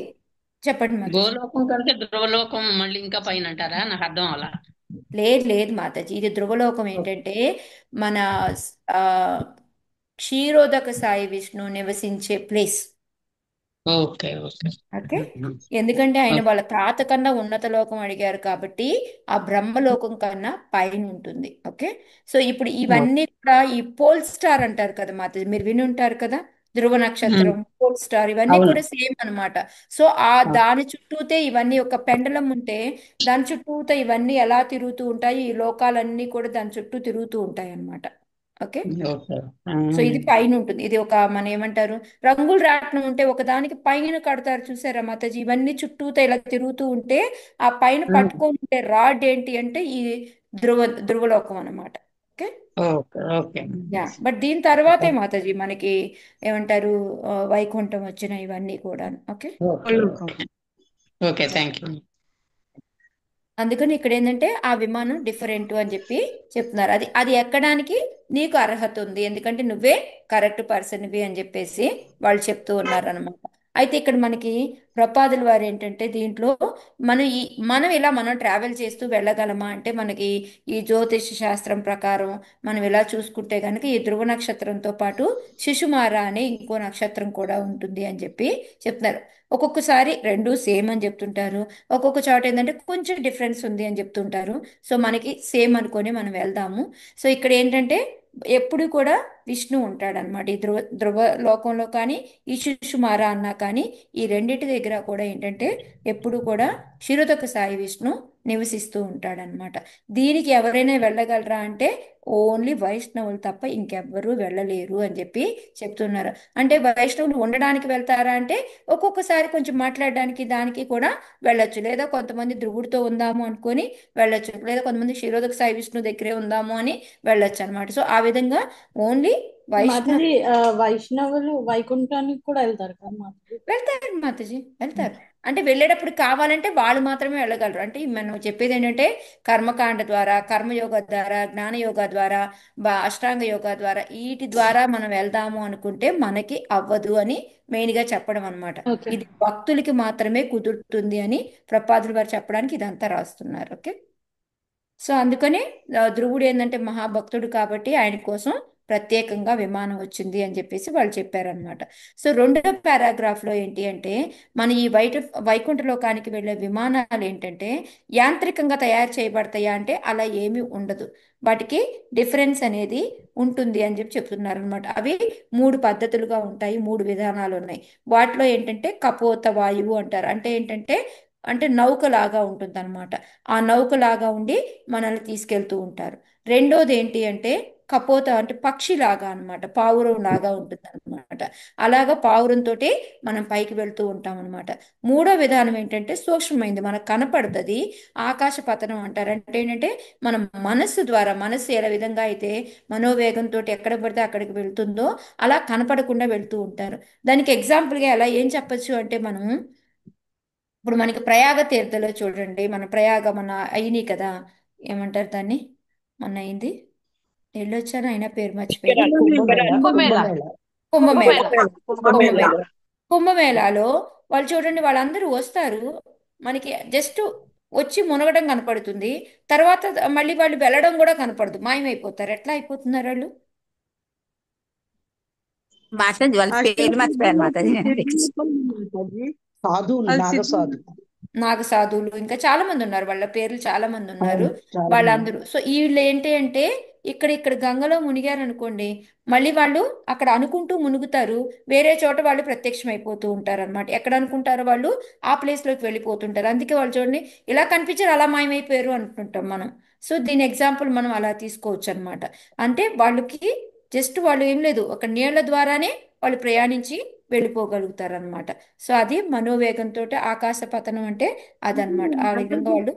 చెప్పండి మాతాజీ. గోలోకం కంటే ధ్రువలోకం మళ్ళీ ఇంకా పైన అంటారా? నాకు అర్థం అలా. లేదు లేదు మాతాజీ, ఇది ధ్రువలోకం ఏంటంటే మన ఆ, క్షీరోదక సాయి విష్ణు నివసించే ప్లేస్. Okay okay okay. ఎందుకంటే ఆయన వాళ్ళ తాత కన్నా ఉన్నత లోకం అడిగారు కాబట్టి ఆ బ్రహ్మలోకం కన్నా పైన ఉంటుంది. ఓకే. సో ఇప్పుడు ఇవన్నీ కూడా ఈ పోల్ స్టార్ అంటారు కదా మాత, మీరు విని ఉంటారు కదా, ధ్రువ నక్షత్రం, పోల్ స్టార్, ఇవన్నీ అవును. కూడా సేమ్ అన్నమాట. సో ఆ దాని చుట్టూతే ఇవన్నీ ఒక పెండలం ఉంటే దాని చుట్టూతో ఇవన్నీ ఎలా తిరుగుతూ ఉంటాయి, ఈ లోకాలన్నీ కూడా దాని చుట్టూ తిరుగుతూ ఉంటాయి అన్నమాట. ఓకే. ఓకే. సో ఇది పైన ఉంటుంది. ఇది ఒక మన ఏమంటారు, రంగులు రాట్నం ఉంటే ఒకదానికి పైన కడతారు చూసారా మాతాజీ, ఇవన్నీ చుట్టూతో ఇలా తిరుగుతూ ఉంటే ఆ పైన పట్టుకొని ఉంటే రాడ్ ఏంటి అంటే ఈ ధ్రువలోకం అన్నమాట. Okay. Okay okay yeah, but దీని తర్వాతే మాతాజీ మనకి ఏమంటారు, వైకుంఠం వచ్చిన ఇవన్నీ కూడా. Okay. Okay okay thank you. అందుకని ఇక్కడ ఏంటంటే ఆ విమానం డిఫరెంట్ అని చెప్పి చెప్తున్నారు. అది అది ఎక్కడానికి నీకు అర్హత ఉంది, ఎందుకంటే నువ్వే కరెక్ట్ పర్సన్వి అని చెప్పేసి వాళ్ళు చెప్తూ ఉన్నారు అనమాట. అయితే ఇక్కడ మనకి ప్రపాదుల వారు ఏంటంటే దీంట్లో మనం మనం ట్రావెల్ చేస్తూ వెళ్ళగలమా అంటే మనకి ఈ జ్యోతిష శాస్త్రం ప్రకారం మనం ఇలా చూసుకుంటే కనుక ఈ ధ్రువ నక్షత్రంతో పాటు శిశుమార అనే ఇంకో నక్షత్రం కూడా ఉంటుంది అని చెప్పి చెప్తున్నారు. ఒక్కొక్కసారి రెండు సేమ్ అని చెప్తుంటారు, ఒక్కొక్క చోట ఏంటంటే కొంచెం డిఫరెన్స్ ఉంది అని చెప్తుంటారు. సో మనకి సేమ్ అనుకొని మనం వెళ్దాము. సో ఇక్కడ ఏంటంటే ఎప్పుడు కూడా విష్ణు ఉంటాడనమాట. ఈ ధ్రువ లోకంలో కానీ ఈ శిశుమార అన్నా కానీ ఈ రెండింటి దగ్గర కూడా ఏంటంటే ఎప్పుడు కూడా క్షీరోదక సాయి విష్ణు నివసిస్తూ ఉంటాడనమాట. దీనికి ఎవరైనా వెళ్ళగలరా అంటే ఓన్లీ వైష్ణవులు తప్ప ఇంకెవ్వరూ వెళ్ళలేరు అని చెప్పి చెప్తున్నారు. అంటే వైష్ణవులు ఉండడానికి వెళ్తారా అంటే ఒక్కొక్కసారి కొంచెం మాట్లాడడానికి దానికి కూడా వెళ్ళొచ్చు, లేదా కొంతమంది ధ్రువుడితో ఉందాము అనుకొని వెళ్ళొచ్చు, లేదా కొంతమంది క్షీరోదక సాయి విష్ణు దగ్గరే ఉందాము అని వెళ్ళొచ్చు అనమాట. సో ఆ విధంగా ఓన్లీ వైష్ణవ్ మాతాజీ వైష్ణవులు వైకుంఠానికి కూడా వెళ్తారు కదా మాతాజీ? వెళ్తారు మాతాజీ, వెళ్తారు. అంటే వెళ్ళేటప్పుడు కావాలంటే వాళ్ళు మాత్రమే వెళ్ళగలరు. అంటే మనం చెప్పేది ఏంటంటే కర్మకాండ ద్వారా, కర్మయోగ ద్వారా, జ్ఞానయోగ ద్వారా, అష్టాంగ యోగ ద్వారా, వీటి ద్వారా మనం వెళ్దాము అనుకుంటే మనకి అవ్వదు అని మెయిన్గా చెప్పడం అనమాట. ఓకే. ఇది భక్తులకి మాత్రమే కుదురుతుంది అని ప్రపాదులు వారు చెప్పడానికి ఇదంతా రాస్తున్నారు. ఓకే. సో అందుకనే ధ్రువుడు ఏంటంటే మహాభక్తుడు కాబట్టి ఆయన కోసం ప్రత్యేకంగా విమానం వచ్చింది అని చెప్పేసి వాళ్ళు చెప్పారనమాట. సో రెండో పారాగ్రాఫ్లో ఏంటి అంటే మన ఈ వైకుంఠ లోకానికి వెళ్ళే విమానాలు ఏంటంటే యాంత్రికంగా తయారు చేయబడతాయా అంటే అలా ఏమీ ఉండదు, వాటికి డిఫరెన్స్ అనేది ఉంటుంది అని చెప్పి చెప్తున్నారు అనమాట. అవి మూడు పద్ధతులుగా ఉంటాయి, మూడు విధానాలు ఉన్నాయి. వాటిలో ఏంటంటే కపోత వాయువు అంటారు. అంటే ఏంటంటే అంటే నౌకలాగా ఉంటుంది అనమాట. ఆ నౌకలాగా ఉండి మనల్ని తీసుకెళ్తూ ఉంటారు. రెండోది ఏంటి అంటే కపోత అంటే పక్షిలాగా అన్నమాట, పావురం లాగా ఉంటుంది అనమాట. అలాగా పావురంతో మనం పైకి వెళ్తూ ఉంటాం అనమాట. మూడో విధానం ఏంటంటే సూక్ష్మమైంది, మనకు కనపడుతుంది, ఆకాశ పతనం అంటారు. అంటే ఏంటంటే మన మనస్సు ద్వారా, మనస్సు ఏ విధంగా అయితే మనోవేగంతో ఎక్కడ పడితే అక్కడికి వెళ్తుందో అలా కనపడకుండా వెళ్తూ ఉంటారు. దానికి ఎగ్జాంపుల్గా ఎలా ఏం చెప్పొచ్చు అంటే మనం ఇప్పుడు మనకి ప్రయాగ తీర్థలో చూడండి, మన అయినాయి కదా, ఏమంటారు దాన్ని, మొన్న అయింది, వెళ్ళొచ్చాను అయినా పేరు మర్చిపోయినా, కుంభమేళ కుంభమేళ. కుంభమేళ. కుంభమేళ. కుంభమేళాలో వాళ్ళు చూడండి, వాళ్ళందరూ వస్తారు, మనకి జస్ట్ వచ్చి మునగడం కనపడుతుంది, తర్వాత మళ్ళీ వాళ్ళు వెళ్ళడం కూడా కనపడదు, మాయమైపోతారు. ఎట్లా అయిపోతున్నారు వాళ్ళు? మాతాజీ వాళ్ళ ఆ పేర్లు మర్చిపోయాను మాతాజీ. మాతాజీ సాధువులు అది నాగసాధు. నాగ సాధువులు ఇంకా చాలా మంది ఉన్నారు, వాళ్ళ పేర్లు చాలా మంది ఉన్నారు. అవును చాలా మంది. వాళ్ళందరూ సో వీళ్ళు ఏంటి అంటే ఇక్కడ గంగలో మునిగారు అనుకోండి, మళ్ళీ వాళ్ళు అక్కడ అనుకుంటూ మునుగుతారు, వేరే చోట వాళ్ళు ప్రత్యక్షం అయిపోతూ ఉంటారు అనమాట. ఎక్కడ అనుకుంటారో వాళ్ళు ఆ ప్లేస్లోకి వెళ్ళిపోతుంటారు. అందుకే వాళ్ళు చూడండి ఇలా కనిపించారు అలా మాయమైపోయారు అనుకుంటాం మనం. సో దీని ఎగ్జాంపుల్ మనం అలా తీసుకోవచ్చు అనమాట. అంటే వాళ్ళకి జస్ట్ వాళ్ళు ఏం లేదు, ఒక నీళ్ల ద్వారానే వాళ్ళు ప్రయాణించి వెళ్ళిపోగలుగుతారు అనమాట. సో అది మనోవేగంతో ఆకాశ పతనం అంటే అదనమాట. ఆ విధంగా వాళ్ళు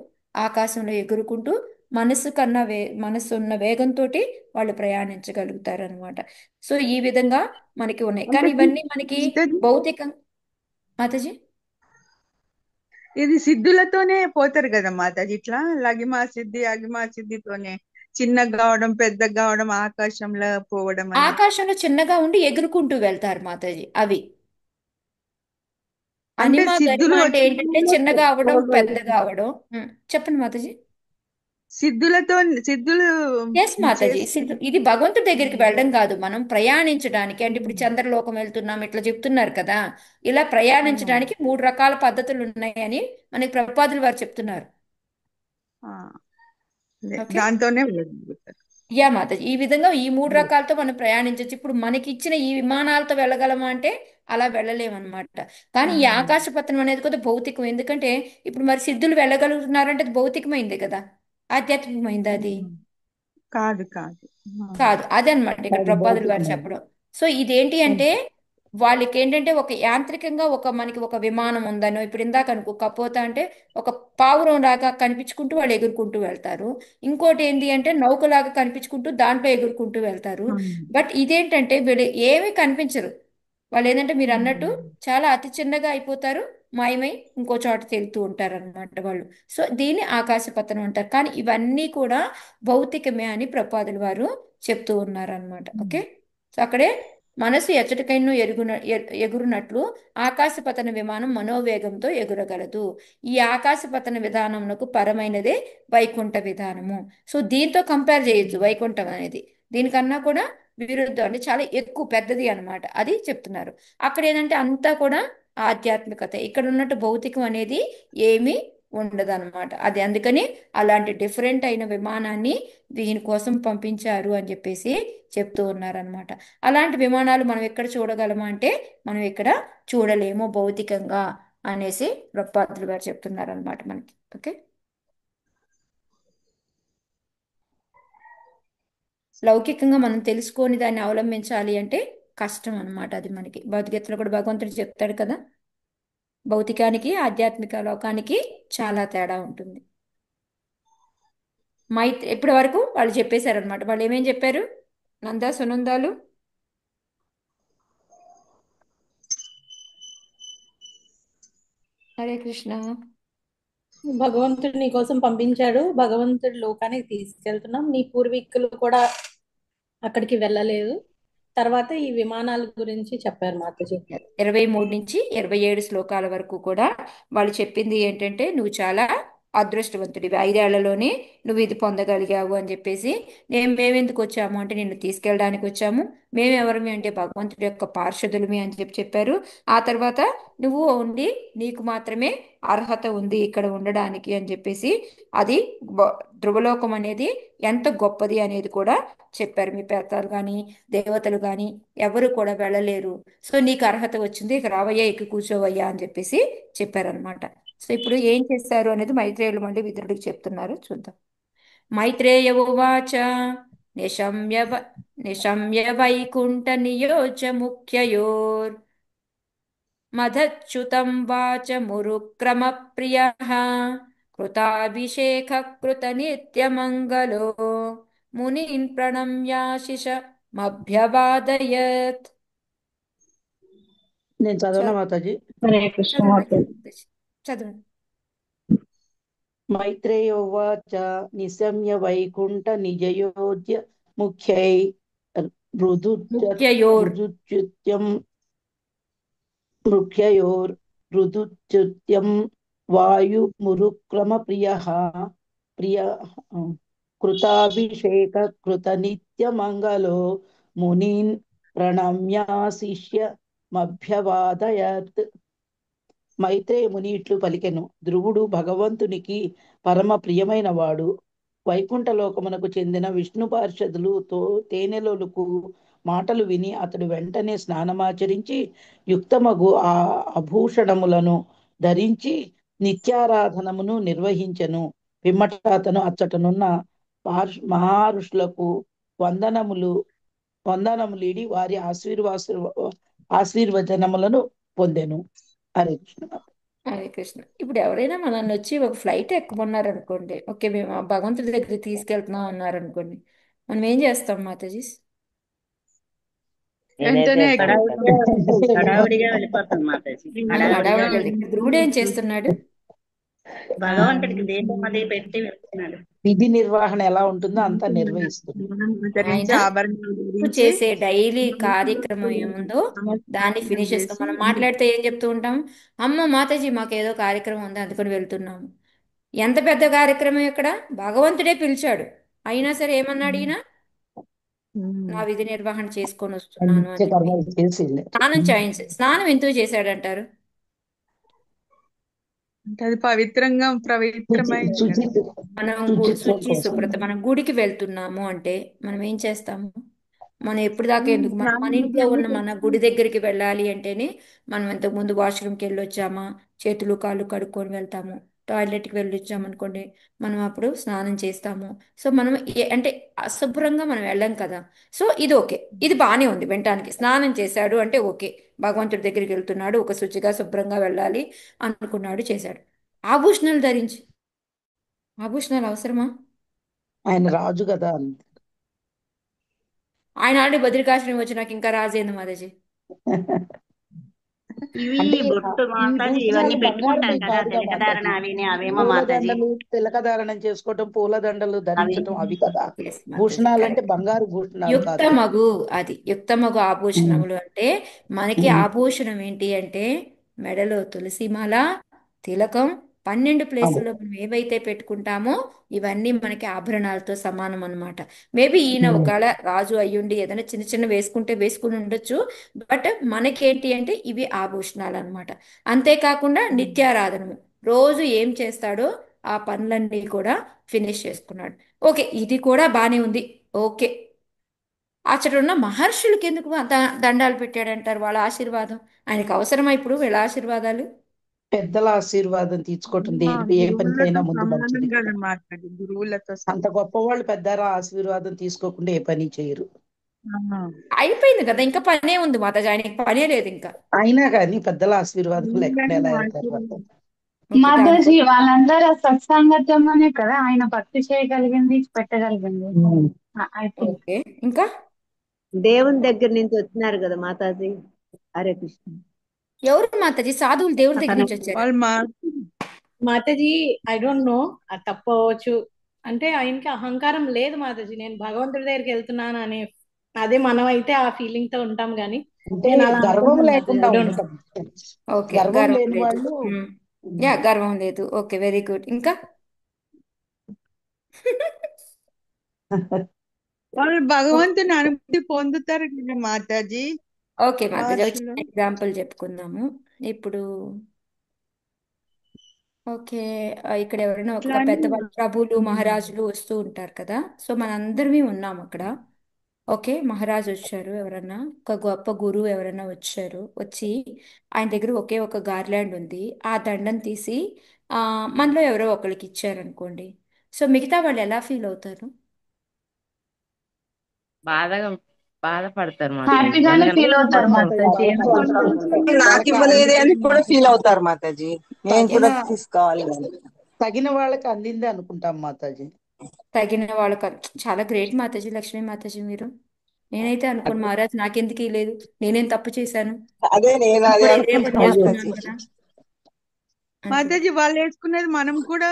ఆకాశంలో ఎగురుకుంటూ మనసు ఉన్న వేగంతో వాళ్ళు ప్రయాణించగలుగుతారు అనమాట. సో ఈ విధంగా మనకి ఉన్నాయి. కానీ మాతాజీ ఇవన్నీ మనకి మాతాజీ భౌతిక మాతాజీ ఇది సిద్ధులతోనే పోతారు కదా మాతాజీ, ఇట్లా లగిమా సిద్ధి అగిమా సిద్ధితోనే చిన్నగా కావడం పెద్దగా కావడం ఆకాశంలో పోవడం అని. ఆకాశంలో చిన్నగా ఉండి ఎగురుకుంటూ వెళ్తారు మాతాజీ అవి. అంటే అనిమ గరిమ సిద్ధులు అంటే ఏంటంటే వచ్చిన చిన్నగా అవడం పెద్దగా పోగలుగుతారు. అవడం. చెప్పండి మాతాజీ. సిద్ధులు ఎస్ మాతాజీ, చేసి ఇది భగవంతుడి దగ్గరికి వెళ్ళడం కాదు, మనం ప్రయాణించడానికి. అంటే ఇప్పుడు చంద్రలోకం వెళ్తున్నాం ఇట్లా చెప్తున్నారు కదా, ఇలా ప్రయాణించడానికి 3 రకాల పద్ధతులు ఉన్నాయని మనకి ప్రభుపాదులు వారు చెప్తున్నారు. ఓకే, దాంతోనే వెళ్ళగలుగుతారు. యా మాతాజీ, ఈ విధంగా ఈ 3 రకాలతో మనం ప్రయాణించవచ్చు. ఇప్పుడు మనకి ఇచ్చిన ఈ విమానాలతో వెళ్ళగలమా అంటే అలా వెళ్ళలేమన్నమాట. కానీ ఈ ఆకాశపతనం అనేది కూడా భౌతికం. ఎందుకంటే ఇప్పుడు మరి సిద్ధులు వెళ్ళగలుగుతున్నారంటే అది భౌతికమైందే కదా, ఆధ్యాత్మికమైంది అది కాదు కాదు కాదు. అదనమాట ఇక్కడ అది ప్రభుపాదులు వారు భౌతికమైనది. చెప్పడం. సో ఇదేంటి అంటే వాళ్ళకి ఏంటంటే ఒక యాంత్రికంగా మనకి ఒక విమానం ఉందనో, ఇప్పుడు ఇందాక అనుకో కపోత అంటే ఒక పావురం లాగా కనిపించుకుంటూ వాళ్ళు ఎగురుకుంటూ వెళ్తారు. ఇంకోటి ఏంటి అంటే నౌకలాగా కనిపించుకుంటూ దాంట్లో ఎగురుకుంటూ వెళ్తారు. బట్ ఇదేంటంటే వీళ్ళు ఏమీ కనిపించరు. వాళ్ళు ఏంటంటే మీరు అన్నట్టు చాలా అతి చిన్నగా అయిపోతారు, మాయమై ఇంకో చోట తేలుతూ ఉంటారు అనమాట వాళ్ళు. సో దీన్ని ఆకాశపతనం అంటారు. కానీ ఇవన్నీ కూడా భౌతికమే అని ప్రపాదులు వారు చెప్తూ ఉన్నారనమాట. ఓకే, సో అక్కడే మనసు ఎచ్చటికైనా ఎగురునట్లు ఆకాశపతన విమానం మనోవేగంతో ఎగురగలదు. ఈ ఆకాశపతన విధానమునకు పరమైనదే వైకుంఠ విధానము. సో దీంతో కంపేర్ చేయొచ్చు వైకుంఠం అనేది. దీనికన్నా కూడా విరుద్ధం, అంటే చాలా ఎక్కువ పెద్దది అన్నమాట, అది చెప్తున్నారు. అక్కడ ఏంటంటే అంతా కూడా ఆధ్యాత్మికత, ఇక్కడ ఉన్నట్టు భౌతికం అనేది ఏమీ ఉండదు అనమాట. అది అందుకని అలాంటి డిఫరెంట్ అయిన విమానాన్ని దీనికోసం పంపించారు అని చెప్పేసి చెప్తూ ఉన్నారనమాట. అలాంటి విమానాలు మనం ఎక్కడ చూడగలమా అంటే మనం ఇక్కడ చూడలేము భౌతికంగా అనేసి ప్రభుపాదులు గారు చెప్తున్నారు అనమాట మనకి. ఓకే, లౌకికంగా మనం తెలుసుకొని దాన్ని అవలంబించాలి అంటే కష్టం అనమాట. అది మనకి భగవద్గీతలో కూడా భగవంతుడు చెప్తాడు కదా, భౌతికానికి ఆధ్యాత్మిక లోకానికి చాలా తేడా ఉంటుంది. ఇప్పటి వరకు వాళ్ళు చెప్పేశారనమాట. వాళ్ళు ఏమేం చెప్పారు నందా సునందాలు? హరే కృష్ణ. భగవంతుడు నీ కోసం పంపించాడు, భగవంతుడు లోకానికి తీసుకెళ్తున్నాం, నీ పూర్వీకులు కూడా అక్కడికి వెళ్ళలేదు. తర్వాత ఈ విమానాల గురించి చెప్పారు మాతాజీ. 23 నుంచి 27 శ్లోకాల వరకు కూడా వాళ్ళు చెప్పింది ఏంటంటే నువ్వు చాలా అదృష్టవంతుడివి, 5 ఏళ్లలోనే నువ్వు ఇది పొందగలిగావు అని చెప్పేసి. మేమెందుకు వచ్చాము అంటే నిన్ను తీసుకెళ్ళడానికి వచ్చాము, మేమెవరమి అంటే భగవంతుడి యొక్క పార్షదులమి అని చెప్పారు. ఆ తర్వాత నువ్వు ఓన్లీ నీకు మాత్రమే అర్హత ఉంది ఇక్కడ ఉండడానికి అని చెప్పేసి, అది ధ్రువలోకం అనేది ఎంత గొప్పది అనేది కూడా చెప్పారు. మీ పెద్దలు కానీ దేవతలు కానీ ఎవరు కూడా వెళ్ళలేరు, సో నీకు అర్హత వచ్చింది, ఇక రావయ్యా ఎక్కి కూర్చోవయ్యా అని చెప్పేసి చెప్పారనమాట. సో ఇప్పుడు ఏం చేశారు అనేది మైత్రేయులు మళ్ళీ విదురుడికి చెప్తున్నారు, చూద్దాం. మైత్రేయ ఉవాచ నిశమ్య వైకుంఠ నియోజ ముఖ్యయోర్ మధచ్యుతం వాచ మురుక్రమ ప్రియ కృతాభిషేక కృత నిత్యమంగళో మునీన్ ప్రణమ్యాశిష మభ్యవాదయత్. నేను చదవనా మాతాజీ? హరే కృష్ణ మాతాజీ. చదవండి. మైత్రేయోవాచ నిశమ్య వైకుంఠ నిజయోజ్య ముఖ్యై రుదుచ్యుత్యం ముఖ్యయోర్ రుదుచ్యుత్యం వాయు మురుక్రమ ప్రియ కృతాభిషేక కృత నిత్య మంగళో మునీన్ ప్రణమ్యాశిష్య మభ్యవాదయత్. మైత్రేయ ముని ఇట్లు పలికెను, ధ్రువుడు భగవంతునికి పరమ ప్రియమైన వాడు. వైకుంఠ లోకమునకు చెందిన విష్ణు పార్షదులు తేనెలొలుకు మాటలు విని అతడు వెంటనే స్నానమాచరించి యుక్తమగు ఆ ఆభూషణములను ధరించి నిత్యారాధనమును నిర్వహించెను. పిమ్మట అతను అచ్చటనున్న మహారుషులకు వందనములీడి వారి ఆశీర్వచనములను పొందెను. హరే కృష్ణ. హరే కృష్ణ. ఇప్పుడు ఎవరైనా మనల్ని వచ్చి ఒక ఫ్లైట్ ఎక్కమన్నారు అనుకోండి, ఓకే మేము ఆ భగవంతుడి దగ్గరికి తీసుకెళ్తున్నాం అన్నారు అనుకోండి, మనం ఏం చేస్తాం మాతాజీ? వెంటనే నేనైతే ఎక్కేస్తాం. హడావుడిగా వెళ్ళిపోతాను మాతాజీ. మనం హడావుడిగా హడావుడి వెళ్ళి ధ్రువుడు ఏం చేస్తున్నాడు? భగవంతుడికి దీపం అది పెట్టి వెళ్తున్నాడు. విధి నిర్వహణ ఎలా ఉంటుందో అంతా నిర్వహిస్తుంది. ధరించి ఆయన ఆభరణాలు ధరించి చేసే డైలీ కార్యక్రమం ఏముందో దాన్ని నమస్కారం ఫినిష్ చేస్తాం. చేసి మనం మాట్లాడితే ఏం చెప్తూ ఉంటాం? అమ్మ మాతాజీ మాకు ఏదో కార్యక్రమం ఉంది అందుకని వెళ్తున్నాము. ఎంత పెద్ద కార్యక్రమం ఇక్కడ, భగవంతుడే పిలిచాడు, అయినా సరే ఏమన్నాడు ఈయన? నా విధి నిర్వహణ చేసుకొని వస్తున్నాను నిత్య అని చెప్పి కర్మలు చేసి స్నానం ఎందుకు చేశాడంటారు? అంటే అది పవిత్రమైంది కదా. మనం శుచిత్వం శుచి కోసం. శుభ్రత, మనం గుడికి వెళ్తున్నాము అంటే మనం ఏం చేస్తాము? మనం ఎప్పుడు దాకా ఎందుకు మన స్నానం మన ఇంట్లో ఉన్న మన గుడి దగ్గరికి వెళ్ళాలి అంటేనే మనం ఇంతకుముందు వాష్రూమ్కి వెళ్ళి వచ్చామా, చేతులు కాళ్ళు కడుక్కొని వెళ్తాము. టాయిలెట్కి వెళ్ళి వచ్చామనుకోండి, మనం అప్పుడు స్నానం చేస్తాము. సో మనం అంటే అశుభ్రంగా మనం వెళ్ళాం కదా. సో ఇది ఓకే, ఇది బాగానే ఉంది వినటానికి. స్నానం చేశాడు అంటే ఓకే, భగవంతుడి దగ్గరికి వెళ్తున్నాడు, ఒక శుచిగా శుభ్రంగా వెళ్ళాలి అనుకున్నాడు, చేశాడు. ఆభూషణాలు ధరించి, ఆభూషణాలు అవసరమా? ఆయన రాజు కదా. ఆయన ఆల్రెడీ బద్రికాశ్రమం వచ్చి నాకు ఇంకా రాజేంది మాదేజీ. ఇవి అంటే బొట్టు ఈ మాతాజీ ఇవన్నీ భూషణాలు పెట్టుకుంటాం బంగారం కదా, కాదుగా తిలకధారణ మాతాజీ. అవిని అవేమో మాతాజీ. పూలదండలు తిలకధారణం చేసుకోవటం, పూలదండలు అవి ధరించటం అవి కదా Yes, మాతాజీ, భూషణాలు. అంటే correct. బంగారు భూషణాలు కాదు. యుక్తమగు, అది యుక్తమగు ఆభూషణములు అంటే మనకి ఆభూషణం ఏంటి అంటే మెడలో తులసిమాల, తిలకం, 12 ప్లేసుల్లో మనం ఏవైతే పెట్టుకుంటామో ఇవన్నీ మనకి ఆభరణాలతో సమానం అన్నమాట. మేబీ ఈయన ఒకవేళ రాజు అయ్యుండి ఏదైనా చిన్న చిన్న వేసుకుంటే వేసుకుని ఉండొచ్చు, బట్ మనకేంటి అంటే ఇవి ఆభూషణాలు అన్నమాట. అంతేకాకుండా నిత్యారాధనము, రోజు ఏం చేస్తాడో ఆ పనులన్నీ కూడా ఫినిష్ చేసుకున్నాడు. ఓకే, ఇది కూడా బానే ఉంది. ఓకే, అక్కడ ఉన్న మహర్షులకి ఎందుకు దండాలు పెట్టాడంటారు? వాళ్ళ ఆశీర్వాదం ఆయనకు అవసరమా ఇప్పుడు వీళ్ళ ఆశీర్వాదాలు? పెద్దల ఆశీర్వాదం తీసుకోవటం ఏ పనికైనా గురువులతో ముందు సమానం మంచిది. కదా మాతాజీ, గురువులతో అంత గొప్పవాళ్ళు పెద్దల ఆశీర్వాదం తీసుకోకుండా ఏ పని చేయరు. అయిపోయింది కదా, ఇంకా పనే ఉంది మాతాజీ, ఆయనకి పనే లేదు ఇంకా. అయినా కానీ పెద్దల ఆశీర్వాదం లేకుండా ఎలా వెళ్తారు? ఓకే, మాతాజీ వాళ్ళందరూ సత్సంగత్వంలోనే కదా ఆయన భక్తి చేయగలిగింది, పెట్టగలిగింది. అయితే ఓకే, ఇంకా దేవుని దగ్గర నుంచి వచ్చినారు కదా మాతాజీ. హరే కృష్ణ. ఎవరు మాతాజీ? సాధువులు దేవుడి దగ్గర నుంచి వచ్చారు? వాళ్ళు మాతాజీ ఐ డోంట్ నో, అది తప్పవచ్చు. అంటే ఆయనకి అహంకారం లేదు మాతాజీ, నేను భగవంతుడి దగ్గరికి వెళ్తున్నాను అనే, అదే మనం అయితే ఆ ఫీలింగ్ తో ఉంటాం గానీ అంటే నేను అలా గర్వం అనుకుంటున్నాను లేకుండా మాతాజీ, I don't know. ఉండటం. ఓకే, గర్వం గర్వం లేని లేదు. వాళ్ళు యా, గర్వం లేదు. Okay, very good. ఇంకా వాళ్ళు భగవంతుని అనుభూతి పొందుతారు కదా మాతాజీ. ఓకే మాతాజీ, ఒక మహర్షులు ఎగ్జాంపుల్ చెప్పుకుందాము ఇప్పుడు. ఓకే, ఇక్కడ ఎవరైనా ఒక ఇట్లా అని పెద్దవాళ్ళు ప్రభువులు మహారాజులు వస్తూ ఉంటారు కదా. సో మనందరమే ఉన్నాం అక్కడ. ఓకే, మహారాజు వచ్చారు, ఎవరన్నా ఒక గొప్ప గురువు ఎవరైనా వచ్చారు, వచ్చి ఆయన దగ్గర ఒకే ఒక గార్లాండ్ ఉంది, ఆ దండం తీసి మనలో ఎవరో ఒకరికి ఇచ్చారనుకోండి. సో మిగతా వాళ్ళు ఎలా ఫీల్ అవుతారు? బాధపడతారు మాతాజీ. హ్యాపీగానే ఎందుకంటే ఫీల్ అవుతారు మాతాజీ. నాకు ఇవ్వలేదే అని కూడా ఫీల్ అవుతారు మాతాజీ. నేను తగిన కూడా తీసుకోవాలి అని. తగిన వాళ్ళకి అందింది అనుకుంటాం మాతాజీ. తగిన వాళ్ళకి చాలా గ్రేట్ మాతాజీ, లక్ష్మీ మాతాజీ మీరు. నేనైతే అనుకోను మహారాజ్ నాకెందుకు లేదు, నేనేం తప్పు చేశాను, అదే నేను అదే కూడా ఇదే పని అనుకుంటున్నాను చేస్తున్నాను మాతాజీ. కదా. మాతాజీ వాళ్ళు వేసుకునేది మనం కూడా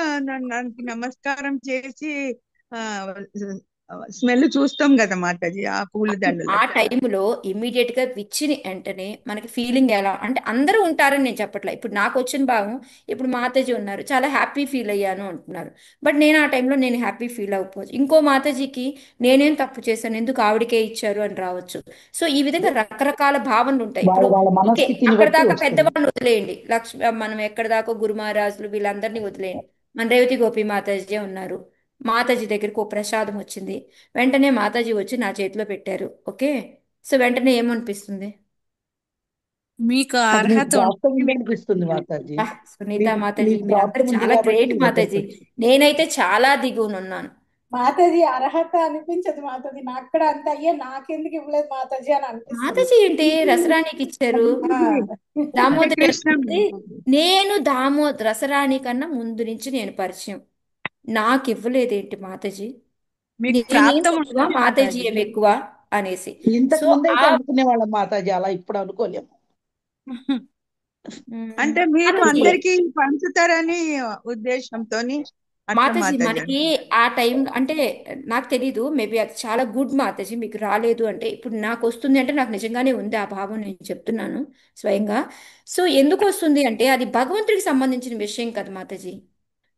దానికి నమస్కారం చేసి ఆ స్మెల్ చూస్తాం కదా మాతాజీ, ఆ పూల దండలు. ఆ టైంలో ఇమ్మీడియట్ గా విచ్చిని వెంటనే మనకి ఫీలింగ్ ఎలా అంటే, అందరూ ఉంటారని నేను చెప్పట్లే, ఇప్పుడు నాకు వచ్చిన భావం, ఇప్పుడు మాతాజీ ఉన్నారు, చాలా హ్యాపీ ఫీల్ అయ్యాను అంటున్నారు, బట్ నేను ఆ టైంలో నేను హ్యాపీ ఫీల్ అవ్వకపోవచ్చు. ఇంకో మాతాజీకి నేనేం తప్పు చేశాను, ఎందుకు ఆవిడకే ఇచ్చారు అని రావచ్చు. సో ఈ విధంగా రకరకాల భావనలు ఉంటాయి. వాళ్ళ ఇప్పుడు వాళ్ళ ఓకే, మనస్థితిని అక్కడ బట్టి దాకా వస్తుంది. పెద్దవాళ్ళని వదిలేయండి, మనం ఎక్కడ దాకా గురు మహారాజులు వీళ్ళందరినీ వదిలేయండి. మన రేవతి గోపి మాతాజీ ఉన్నారు, మాతాజీ దగ్గరికి ఓ ప్రసాదం వచ్చింది, వెంటనే మాతాజీ వచ్చి నా చేతిలో పెట్టారు. ఓకే, సో వెంటనే ఏమనిపిస్తుంది? మీకు అది మీకు అర్హత ప్రాప్తం ఉంటుంది. ఉందనిపిస్తుంది మాతాజీ. సునీత మాతాజీ మీకు మీరందరూ ప్రాప్తం ఉంది చాలా కాబట్టి గ్రేట్ మీ దగ్గరకు మాతాజీ. వచ్చి నేనైతే చాలా దిగువనున్నాను, మాతాజీ అర్హత అనిపించదు మాతాజీ. నాకు కూడా అంత అయ్యే నాకెందుకు ఇవ్వలేదు మాతాజీ అని అనిపిస్తుంది. మాతాజీ ఏంటి రసరానికి ఇచ్చారు, అంటే దామోదరి కృష్ణ అంటే నేను రసరాణి కన్నా ముందు నుంచి నేను పరిచయం, నాకు ఇవ్వలేదేంటి మాతాజీ, మీకు నేనేం ప్రాప్తం తక్కువ ఉంటుంది మాతాజీ మాతాజీ. ఏమి ఎక్కువ అనేసి. ఇంతకు సో ముందు ఆ అయితే అనుకునే వాళ్ళం మాతాజీ, అలా ఇప్పుడు అనుకోలేము. అంటే మీరు మాతాజీ అందరికి పంచుతారని ఉద్దేశంతో అట్లా మాతాజీ మాతాజీ మనకి అంటున్నారు. ఆ టైం అంటే నాకు తెలీదు, మేబీ అది చాలా గుడ్ మాతాజీ, మీకు రాలేదు అంటే ఇప్పుడు నాకు వస్తుంది అంటే నాకు నిజంగానే ఉంది ఆ భావం, నేను చెప్తున్నాను స్వయంగా. సో ఎందుకు వస్తుంది అంటే అది భగవంతుడికి సంబంధించిన విషయం కదా మాతాజీ.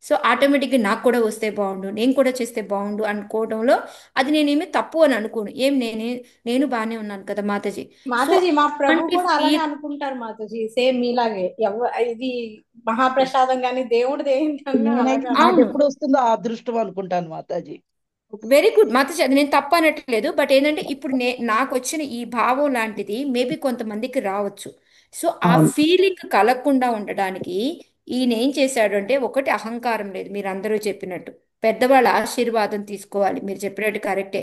సో ఆటోమేటిక్గా నాకు కూడా వస్తే బాగుండు, నేను కూడా చేస్తే బాగుండు అనుకోవడంలో అది నేనేమి తప్పు అని అనుకోను. నేను బాగానే ఉన్నాను కదా మాతాజీ. సో మాతాజీ మా ప్రభు అటువంటి కూడా అలానే ఫీల్ అనుకుంటారు మాతాజీ, సేమ్ మీలాగే. ఇది మహాప్రసాదం కానీ దేవుడిది ఏంటన్నా నేనైతే అలాగే నాకు అవును, ఎప్పుడు వస్తుందో ఆ అదృష్టం అనుకుంటాను మాతాజీ. వెరీ గుడ్ మాతాజీ, అది నేను తప్పు అనట్లేదు. బట్ ఏంటంటే ఇప్పుడు నాకు వచ్చిన ఈ భావం లాంటిది మేబీ కొంతమందికి రావచ్చు. సో ఆ అవును. ఫీలింగ్ కలగకుండా ఉండడానికి ఈయన ఏం చేశాడు అంటే, ఒకటి అహంకారం లేదు, మీరు అందరూ చెప్పినట్టు పెద్దవాళ్ళ ఆశీర్వాదం తీసుకోవాలి, మీరు చెప్పినట్టు కరెక్టే.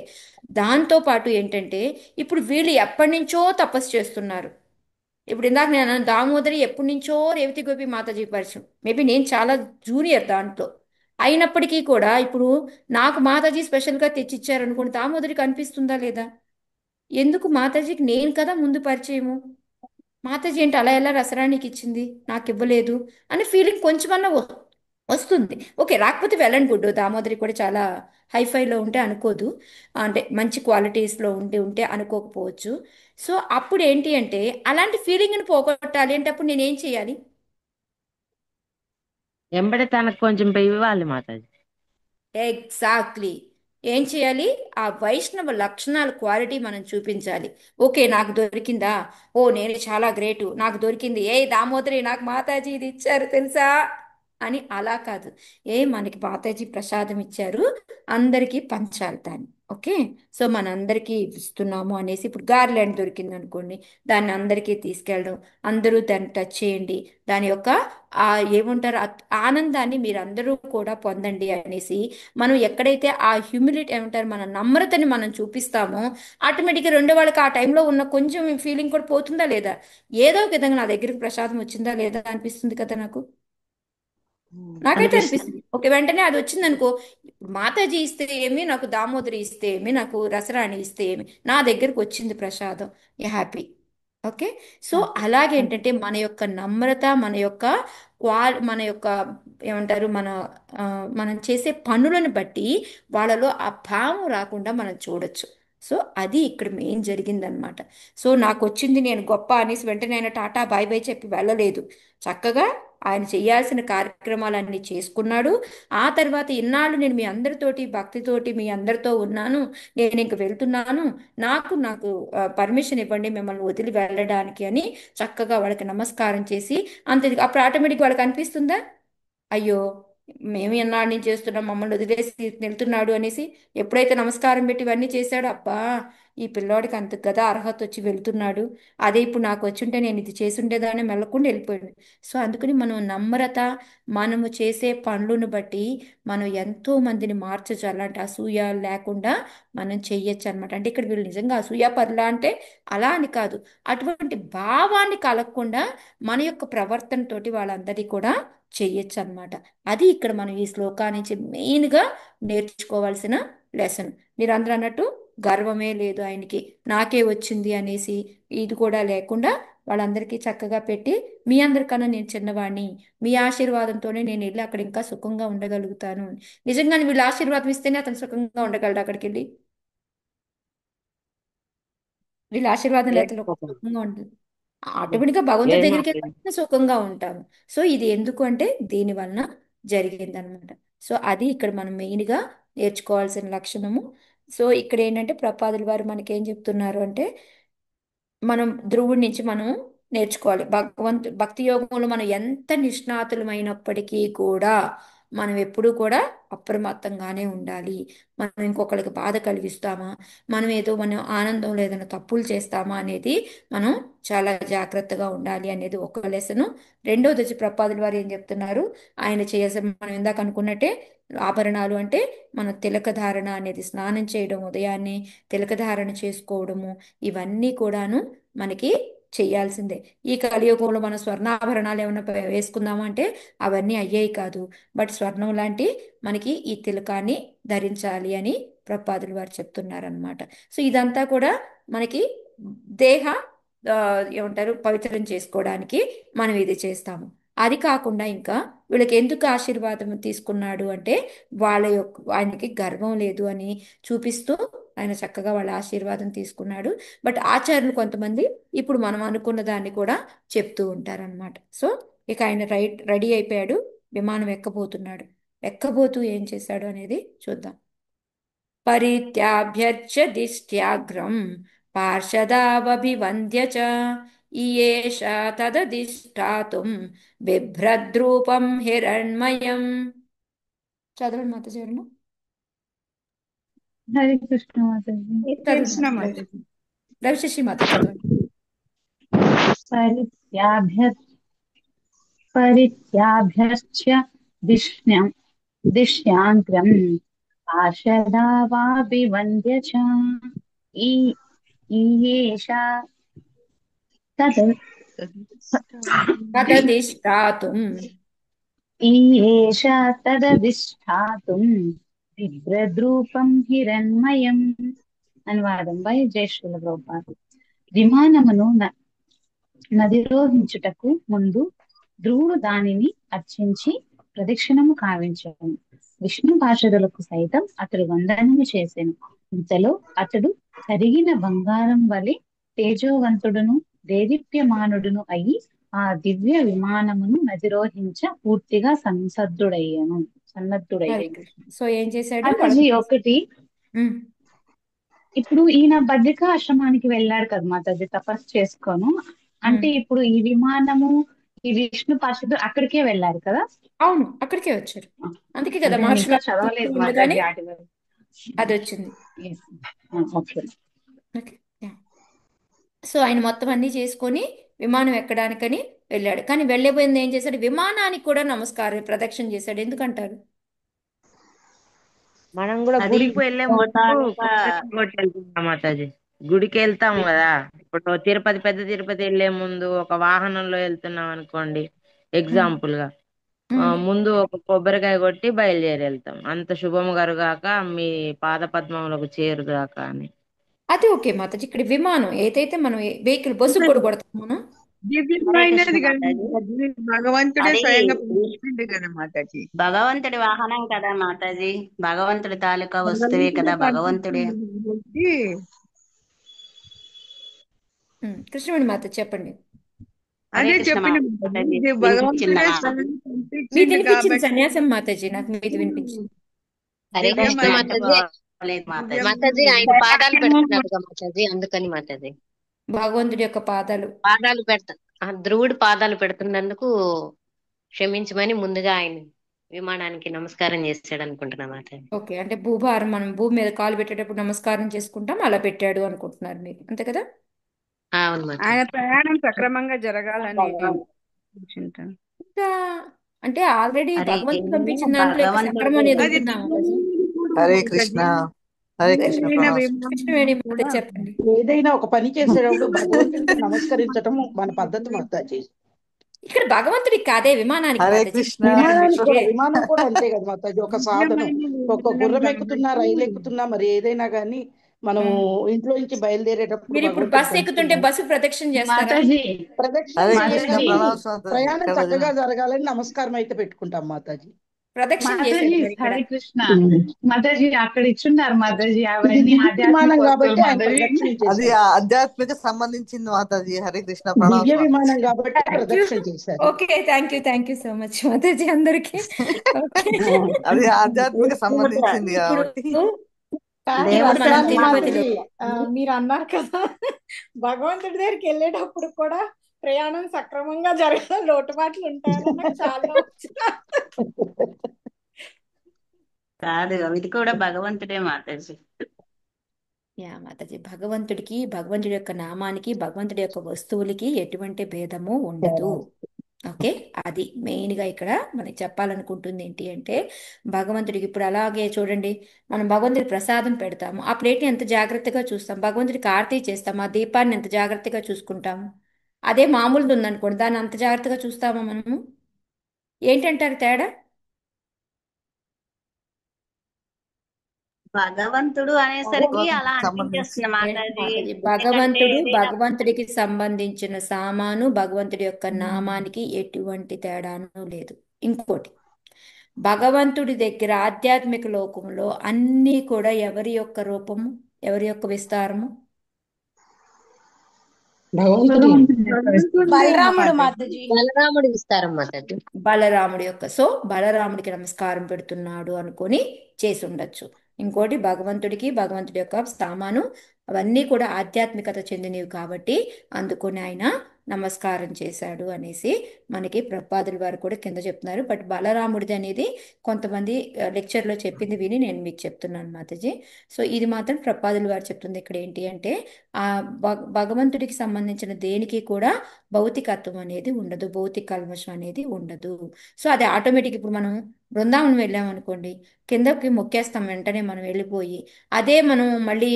దాంతో పాటు ఏంటంటే ఇప్పుడు వీళ్ళు ఎప్పటి నుంచో తపస్సు చేస్తున్నారు. ఇప్పుడు ఇందాక నేను అన్నాను, దామోదరి ఎప్పటి నుంచో రేవతి గోపి మాతాజీ పరిచయం, మేబీ నేను చాలా జూనియర్ దాంట్లో. అయినప్పటికీ కూడా ఇప్పుడు నాకు మాతాజీ స్పెషల్గా తెచ్చిచ్చారనుకోండి, దామోదరికి అనిపిస్తుందా లేదా? ఎందుకు మాతాజీకి నేను కదా ముందు పరిచయము, మాతాజీ ఏంటి అలా ఎలా రసరానికి ఇచ్చింది నాకు ఇవ్వలేదు అనే ఫీలింగ్ కొంచెమన్నా వస్తుంది. ఓకే, రాకపోతే వెల్ అండ్ గుడ్, దామోదరి కూడా చాలా హైఫైలో ఉంటే అనుకోదు, అంటే మంచి క్వాలిటీస్లో ఉంటే అనుకోకపోవచ్చు. సో అప్పుడు ఏంటి అంటే అలాంటి ఫీలింగ్ని పోగొట్టాలి అంటే అప్పుడు నేనేం చేయాలి? ఎంబడే తనకు కొంచెం ఇవ్వాలి మాతాజీ. ఎగ్జాక్ట్లీ. ఏం చేయాలి? ఆ వైష్ణవ లక్షణాల క్వాలిటీ మనం చూపించాలి. ఓకే, నాకు దొరికిందా, ఓ నేను చాలా గ్రేటు, నాకు దొరికింది, ఏ దామోదరి నాకు మాతాజీ ఇది ఇచ్చారు తెలుసా అని అలా కాదు. మనకి మాతాజీ ప్రసాదం ఇచ్చారు, అందరికీ పంచాలి దాన్ని. ఓకే, సో మనందరికీ ఇస్తున్నాము అనేసి ఇప్పుడు గార్లాండ్ దొరికింది అనుకోండి, దాన్ని అందరికీ తీసుకెళ్ళడం, అందరూ దాన్ని టచ్ చేయండి, దాని యొక్క ఆ ఏమంటారు ఆనందాన్ని మీరందరూ కూడా పొందండి అనేసి మనం ఎక్కడైతే ఆ హ్యూమిలిటీ ఏమంటారు మన నమ్రతని మనం చూపిస్తామో ఆటోమేటిక్గా రెండో వాళ్ళకి ఆ టైంలో ఉన్న కొంచెం ఫీలింగ్ కూడా పోతుందా లేదా? ఏదో ఒక విధంగా నా దగ్గరికి ప్రసాదం వచ్చిందా లేదా అనిపిస్తుంది కదా నాకు. నాకైతే అనిపిస్తుంది. అనిపిస్తుంది. ఓకే, వెంటనే అది వచ్చింది అనుకో, మాతాజీ ఇస్తే ఏమి, నాకు దామోదరి ఇస్తే ఏమి, నాకు రసరాణి ఇస్తే ఏమి, నా దగ్గరకు వచ్చింది ప్రసాదం, హ్యాపీ. ఓకే, సో అలాగేంటంటే మన యొక్క నమ్రత, మన యొక్క ఏమంటారు ఆ, మనం చేసే పనులను బట్టి వాళ్ళలో ఆ భావం రాకుండా మనం చూడొచ్చు. సో అది ఇక్కడ మెయిన్ జరిగిందనమాట. సో నాకు వచ్చింది నేను గొప్ప అనేసి వెంటనే ఆయన టాటా బాయ్ బాయ్ చెప్పి వెళ్ళలేదు. చక్కగా ఆయన చేయాల్సిన కార్యక్రమాలన్నీ చేసుకున్నాడు. ఆ తర్వాత ఇన్నాళ్ళు నేను మీ అందరితోటి భక్తితోటి మీ అందరితో ఉన్నాను, నేను ఇంక వెళ్తున్నాను, నాకు పర్మిషన్ ఇవ్వండి మిమ్మల్ని వదిలి వెళ్ళడానికి అని చక్కగా వాళ్ళకి నమస్కారం చేసి అంతే. అప్పుడు ఆటోమేటిక్ వాళ్ళకి అనిపిస్తుందా, అయ్యో మేము ఎన్నాళ్ళ నుంచి చేస్తున్నాం, మమ్మల్ని వదిలేసి వెళ్తున్నాడు అనేసి. ఎప్పుడైతే నమస్కారం పెట్టి ఇవన్నీ చేశాడో, అబ్బా ఈ పిల్లోడికి అంత కదా అర్హత వచ్చి వెళ్తున్నాడు, అదే ఇప్పుడు నాకు వచ్చుంటే నేను ఇది చేసి ఉండేదాన్ని మెల్లకుండా వెళ్ళిపోయాడు. సో అందుకని మనం నమ్రత, మనము చేసే పనులను బట్టి మనం ఎంతో మందిని మార్చచ్చు, అలాంటి అసూయ లేకుండా మనం చెయ్యొచ్చు అనమాట. అంటే ఇక్కడ వీళ్ళు నిజంగా అసూయ పరులా అంటే అలా అని కాదు, అటువంటి భావాన్ని కలగకుండా మన యొక్క ప్రవర్తనతోటి వాళ్ళందరినీ కూడా చెయ్యొచ్చు అనమాట. అది ఇక్కడ మనం ఈ శ్లోకా నుంచి మెయిన్గా నేర్చుకోవాల్సిన లెసన్. మీరు అందరూ అన్నట్టు గర్వమే లేదు ఆయనకి, నాకే వచ్చింది అనేసి ఇది కూడా లేకుండా వాళ్ళందరికీ చక్కగా పెట్టి, మీ అందరికన్నా నేను చిన్నవాడిని, మీ ఆశీర్వాదంతోనే నేను వెళ్ళి అక్కడ ఇంకా సుఖంగా ఉండగలుగుతాను. నిజంగానే వీళ్ళు ఆశీర్వాదం ఇస్తేనే అతను సుఖంగా ఉండగలడు అక్కడికి వెళ్ళి, వీళ్ళ ఆశీర్వాదం లేకపోతే లేకపోతే సుఖంగా ఉంటుంది. ఆటోమేటిక్గా భగవంతుడి లేదు దగ్గరికి మాతాజీ. వెళ్ళిన సుఖంగా ఉంటాము. సో ఇది ఎందుకు అంటే దీని వలన జరిగిందనమాట. సో అది ఇక్కడ మనం మెయిన్గా నేర్చుకోవాల్సిన లక్షణము. సో ఇక్కడ ఏంటంటే ప్రపాదుల వారు మనకేం చెప్తున్నారు అంటే, మనం ధ్రువుడి నుంచి మనం నేర్చుకోవాలి. భక్తి యోగంలో మనం ఎంత నిష్ణాతులమైనప్పటికీ కూడా మనం ఎప్పుడూ కూడా అప్రమత్తంగానే ఉండాలి. మనం ఇంకొకరికి బాధ కలిగిస్తామా, మనం ఆనందంలో ఏదైనా తప్పులు చేస్తామా అనేది మనం చాలా జాగ్రత్తగా ఉండాలి అనేది ఒక లెసను. రెండోది వచ్చి ప్రపాదుల వారు ఏం చెప్తున్నారు, ఆయన చేయాల్సిన మనం ఇందాక అనుకున్నట్టే ఆభరణాలు అంటే మనం తిలక ధారణ అనేది, స్నానం చేయడం, ఉదయాన్నే తిలక ధారణ చేసుకోవడము, ఇవన్నీ కూడాను మనకి చేయాల్సిందే. ఈ కలియుగంలో మనం స్వర్ణాభరణాలు ఏమైనా వేసుకుందామా అంటే అవన్నీ అయ్యాయి కాదు. బట్ స్వర్ణం లాంటి మనకి ఈ తిలకాన్ని ధరించాలి అని ప్రపాదులు వారు చెప్తున్నారనమాట. సో ఇదంతా కూడా మనకి దేహ ఆ, ఏమంటారు పవిత్రం చేసుకోవడానికి మనం ఇది చేస్తాము. అది కాకుండా ఇంకా వీళ్ళకి ఎందుకు ఆశీర్వాదం తీసుకున్నాడు అంటే ఆయనకి గర్వం లేదు అని చూపిస్తూ ఆయన చక్కగా వాళ్ళ ఆశీర్వాదం తీసుకున్నాడు. బట్ ఆచార్యులు కొంతమంది ఇప్పుడు మనం అనుకున్న దాన్ని కూడా చెప్తూ ఉంటారనమాట. సో ఇక ఆయన రెడీ అయిపోయాడు, విమానం ఎక్కబోతున్నాడు. ఎక్కబోతూ ఏం చేశాడు అనేది చూద్దాం. పరిత్యాభ్యర్చ్య దిష్ట్యాగ్రం పార్షదావభివంద్య చ ఈయేష తదధిష్టాతుం బిభ్రద్రూపం హిరణ్మయం. చదవండి మాతాజీ ఎవరన్నా. హరే కృష్ణ మాతాజీ. చదవండి మాతాజీ. రవిశేషి మాత చదవండి. పరిత్యాభ్యర్చ్య దిష్ట్యాగ్రం పార్షదావాభివంద్య చ ఈయేష తదధిష్టాతుం బిభ్రద్రూపం హిరణ్మయం. అనువాదం బై జయశ్రీల ప్రభుపాద. విమానమును నదిరోహించుటకు ముందు ధ్రువుడు దానిని అర్చించి ప్రదక్షిణము కావించాను. విష్ణు పార్షదులకు సైతం అతడు వందనము చేసెను. ఇంతలో అతడు కరిగిన బంగారం వలె తేజోవంతుడును దేదీప్యమానుడును అయి ఆ దివ్య విమానమును నదిరోహించ పూర్తిగా సన్నద్ధుడయ్యాను. సో ఏం చేశాడు మాతాజీ ఒకటి, ఇప్పుడు ఈయన బద్రికా ఆశ్రమానికి వెళ్ళాడు కదా మాతాజీ తపస్సు చేసుకోను. అంటే ఇప్పుడు ఈ విమానము ఈ విష్ణు పార్షదుడు అక్కడికే వెళ్ళారు కదా. అవును, అక్కడికే వచ్చారు. అందుకే కదా ఇంకా మహర్షులు చదవలేదు ఉండగానే మాతాజీ అది వచ్చింది. ఓకే. ఓకే. సో ఆయన మొత్తం అన్ని చేసుకొని విమానం ఎక్కడానికని వెళ్ళాడు. కానీ వెళ్ళబోయింది ఏం చేశాడు, విమానానికి కూడా నమస్కారం ప్రదక్షిణ చేశాడు. ఎందుకంటారు? మనం కూడా అది గుడికి వెళ్ళే ముందు తాలూకా కొబ్బరికాయ కొట్టి వెళ్తున్నాం మాతాజీ. గుడికి వెళ్తాం కదా, ఇప్పుడు తిరుపతి పెద్ద తిరుపతి వెళ్లే ముందు ఒక వాహనంలో వెళ్తున్నాం అనుకోండి ఎగ్జాంపుల్ గా, ముందు ఒక కొబ్బరికాయ కొట్టి బయలుదేరి వెళ్తాం. అంత శుభము కరుగాక మీ పాద పద్మములకు చేరుగాక అని. అది ఓకే మాతాజీ. ఇక్కడ విమానం ఏదైతే మనం వెహికల్ బస్సు కూడా కొడతాం మనం. దివ్యమైనది కదా మాతాజీ. మాతాజీ. భగవంతుడే అది స్వయంగా పంపించిండు కదా మాతాజీ. భగవంతుడి వాహనం కదా మాతాజీ, భగవంతుడి తాలూకా వస్తువే కదా, భగవంతుడే. కృష్ణవేణి మాత చెప్పండి. అదే చెప్పిన భగవంతుడే స్వయంగా మీది పంపించిండు వినిపించింది కాబట్టి సన్యాసం మాతాజీ, నాకు మీది వినిపించింది. హరే కృష్ణ మాతాజీ. మాతాజీ ఆయన పాదాలు పెడుతున్నారుగా మాతాజీ, అందుకని మాతాజీ భగవంతుడి యొక్క పాదాలు ధ్రువుడు పాదాలు పెడుతున్నందుకు క్షమించమని ముందుగా ఆయన విమానానికి నమస్కారం చేశాడు అనుకుంటున్నా మాతాజీ. ఓకే, అంటే భూభారం మనం భూమి మీద కాలు పెట్టేటప్పుడు నమస్కారం చేసుకుంటాం, అలా పెట్టాడు అనుకుంటున్నారు మీరు, అంతే కదా? అవును మాతాజీ. ఆయన ప్రయాణం సక్రమంగా జరగాలని చింతన. ఇంకా అంటే ఆల్రెడీ అరే భగవంతుడు పంపించిన దాంట్లో ఇంకా భగవంతుడు సక్రమం అనేది అది ఉంటుందా మాతాజీ? హరే కృష్ణ. హరే కృష్ణ. ఏదైనా ప్రణామం. విమానం కృష్ణవేణి మాత కూడా చెప్పండి. ఏదైనా ఒక పని చేసేటప్పుడు భగవంతుడికి నమస్కరించటం మన పద్ధతి మాతాజీ. ఇక్కడ భగవంతుడికి కాదే, విమానానికి హరే మాతాజీ. కృష్ణ. విమానం కూడా అంతే కదా మాతాజీ, ఒక సాధనం. దివ్యమైన ఒక విమానం గుర్రం ఎక్కుతున్నా, కాబట్టి రైలు ఎక్కుతున్నా, మరి ఏదైనా గానీ మనము ఇంట్లో నుంచి బయలుదేరేటప్పుడు మీరు ఇప్పుడు బస్సు ఎక్కుతుంటే బస్సు ప్రదక్షిణ చేస్తారా? మాతాజీ ప్రదక్షిణ హరే చేయం కృష్ణ. కానీ ప్రణామం స్వామి. ప్రయాణం ఇక్కడ చక్కగా జరగాలని నమస్కారం అయితే పెట్టుకుంటాం మాతాజీ. ప్రదక్షిణ మాతాజీ చేశారు మరి ఇక్కడ. హరే కృష్ణ మాతాజీ. అక్కడ ఇచ్చున్నారు మాతాజీ, ఇది అవన్నీ దివ్య ఆధ్యాత్మిక విమానం వస్తువులు కాబట్టి ఆయన మాతాజీ. ప్రదక్షిణ అది చేశారు. ఆధ్యాత్మిక సంబంధించింది మాతాజీ. హరే కృష్ణ. ప్రణామం దివ్య స్వామి. విమానం కాబట్టి థ్యాంక్ యూ. ప్రదక్షిణ చేశారు. Okay, thank you so much Mataji అందరికి. అది ఆధ్యాత్మిక సంబంధించింది ఇప్పుడు కాబట్టి కానీ ఇప్పుడు మనం కానీ తిరుపతిలో మాతాజీ మీరు అన్నారు కదా భగవంతుడి దగ్గరికి వెళ్ళేటప్పుడు కూడా ప్రయాణం సక్రమంగా జరగాలి, లోటుపాట్లు ఉంటాయని నాకు చాలా కాదు ఇది కూడా భగవంతుడే మాతాజీ. యా మాతాజీ, భగవంతుడి యొక్క నామానికి, భగవంతుడి యొక్క వస్తువులకి ఎటువంటి భేదము ఉండదు. ఓకే, అది మెయిన్గా ఇక్కడ మనకి చెప్పాలనుకుంటుంది ఏంటి అంటే, భగవంతుడికి ఇప్పుడు అలాగే చూడండి, మనం భగవంతుడికి ప్రసాదం పెడతాము, ఆ ప్లేట్ని ఎంత జాగ్రత్తగా చూస్తాం, భగవంతుడికి ఆరతి చేస్తాము, ఆ దీపాన్ని ఎంత జాగ్రత్తగా చూసుకుంటాము. అదే మామూలుది ఉందనుకోండి, దాన్ని అంత జాగ్రత్తగా చూస్తామా మనము? ఏంటంటారు తేడా? భగవంతుడు అనేసరికి అలా భగవంతుడికి సంబంధించి అనిపించేస్తుంది మాతాజీ. మాతాజీ, ఎందుకంటే వేరే భగవంతుడికి సంబంధించిన సామాను, భగవంతుడి యొక్క నామానికి ఎటువంటి తేడాను లేదు. ఇంకోటి, భగవంతుడి దగ్గర ఆధ్యాత్మిక లోకంలో అన్నీ కూడా ఎవరి యొక్క రూపము, ఎవరి యొక్క విస్తారము? బలరాముడు మాతాజీ. బలరాముడు విస్తారం మాతాజీ. బలరాముడి యొక్క. సో బలరాముడికి నమస్కారం పెడుతున్నాడు అనుకొని చేసి ఉండొచ్చు. ఇంకోటి, భగవంతుడి యొక్క సామాను అవన్నీ కూడా ఆధ్యాత్మికత చెందినవి కాబట్టి అందుకొని ఆయన నమస్కారం చేశాడు అనేసి మనకి ప్రపాదుల వారు కూడా కింద చెప్తున్నారు. బట్ బలరాముడిది అనేది కొంతమంది లెక్చర్లో చెప్పింది విని నేను మీకు చెప్తున్నాను మాతాజీ. సో ఇది మాత్రం ప్రపాదుల వారు చెప్తుంది ఇక్కడ ఏంటి అంటే, ఆ భగవంతుడికి సంబంధించిన దేనికి కూడా భౌతికత్వం అనేది ఉండదు, భౌతిక కల్మషం అనేది ఉండదు. సో అది ఆటోమేటిక్. ఇప్పుడు మనం బృందావనం వెళ్ళామనుకోండి, కిందకి మొక్కేస్తాం వెంటనే మనం వెళ్ళిపోయి. అదే మనం మళ్ళీ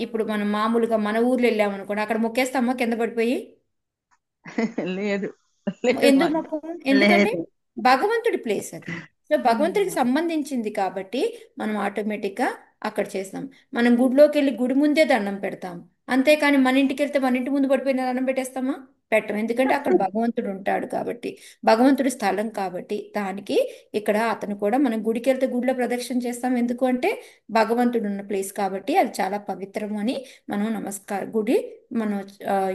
ఇప్పుడు మనం మామూలుగా మన ఊర్లో వెళ్ళామనుకోండి, అక్కడ మొక్కేస్తామా కింద పడిపోయి? లేదు ఎందుకు మొక్కము? ఎందుకంటే భగవంతుడి ప్లేస్ అది. సో భగవంతుడికి సంబంధించింది కాబట్టి మనం ఆటోమేటిక్గా అక్కడ చేస్తాం. మనం గుడిలోకి వెళ్ళి గుడి ముందే దండం పెడతాం, అంతేకాని మన ఇంటికి వెళ్తే మన ఇంటి ముందు పడిపోయిన దండం పెట్టేస్తామా? పెట్టం. ఎందుకంటే అక్కడ భగవంతుడు ఉంటాడు కాబట్టి, భగవంతుడి స్థలం కాబట్టి. దానికి ఇక్కడ అతను కూడా, మనం గుడికి వెళ్తే గుడిలో ప్రదక్షిణ చేస్తాం, ఎందుకు అంటే భగవంతుడు ఉన్న ప్లేస్ కాబట్టి అది చాలా పవిత్రం అని మనం గుడి మనం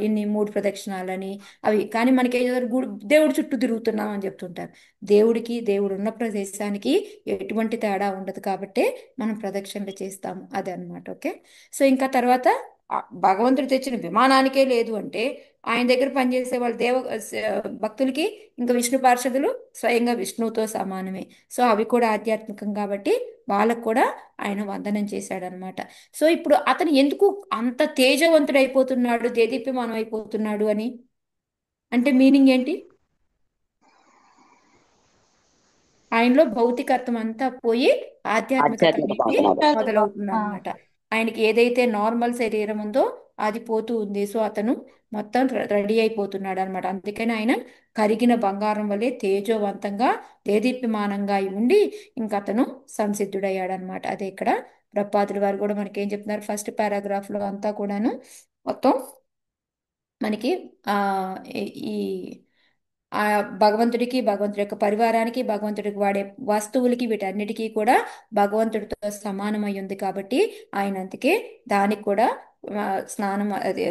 ఇన్ని 3 ప్రదక్షిణాలని అవి. కానీ మనకి గుడి దేవుడి చుట్టూ తిరుగుతున్నాం అని చెప్తుంటారు. దేవుడు ఉన్న ప్రదేశానికి ఎటువంటి తేడా ఉండదు కాబట్టి మనం ప్రదక్షిణలు చేస్తాము, అదే అన్నమాట. ఓకే, సో ఇంకా తర్వాత భగవంతుడు తెచ్చిన విమానానికే లేదు అంటే ఆయన దగ్గర పనిచేసే వాళ్ళ భక్తులకి ఇంకా విష్ణు పార్షదులు స్వయంగా విష్ణువుతో సమానమే. సో అవి కూడా ఆధ్యాత్మికం కాబట్టి వాళ్ళకు కూడా ఆయన వందనం చేశాడనమాట. సో ఇప్పుడు అతను ఎందుకు అంత తేజవంతుడైపోతున్నాడు, దేదీప్యమానం అయిపోతున్నాడు అని అంటే మీనింగ్ ఏంటి? ఆయనలో భౌతికత్వం అంతా పోయి ఆధ్యాత్మికత అనేది మొదలవుతుంది అనమాట. ఆయనకి ఏదైతే నార్మల్ శరీరం ఉందో అది పోతూ ఉంది. సో అతను మొత్తం రెడీ అయిపోతున్నాడు అనమాట. అందుకని ఆయన కరిగిన బంగారం వల్లే తేజోవంతంగా దేదీప్యమానంగా అయి ఉండి ఇంకా అతను సంసిద్ధుడయ్యాడు అనమాట. అదే ఇక్కడ ప్రపాదుల వారు కూడా మనకి ఏం చెప్తున్నారు, ఫస్ట్ పారాగ్రాఫ్లో అంతా కూడాను మొత్తం మనకి ఈ ఆ భగవంతుడి యొక్క పరివారానికి, భగవంతుడికి వాడే వస్తువులకి, వీటన్నిటికీ కూడా భగవంతుడితో సమానమై ఉంది కాబట్టి ఆయన అందుకే దానికి కూడా స్నానం అదే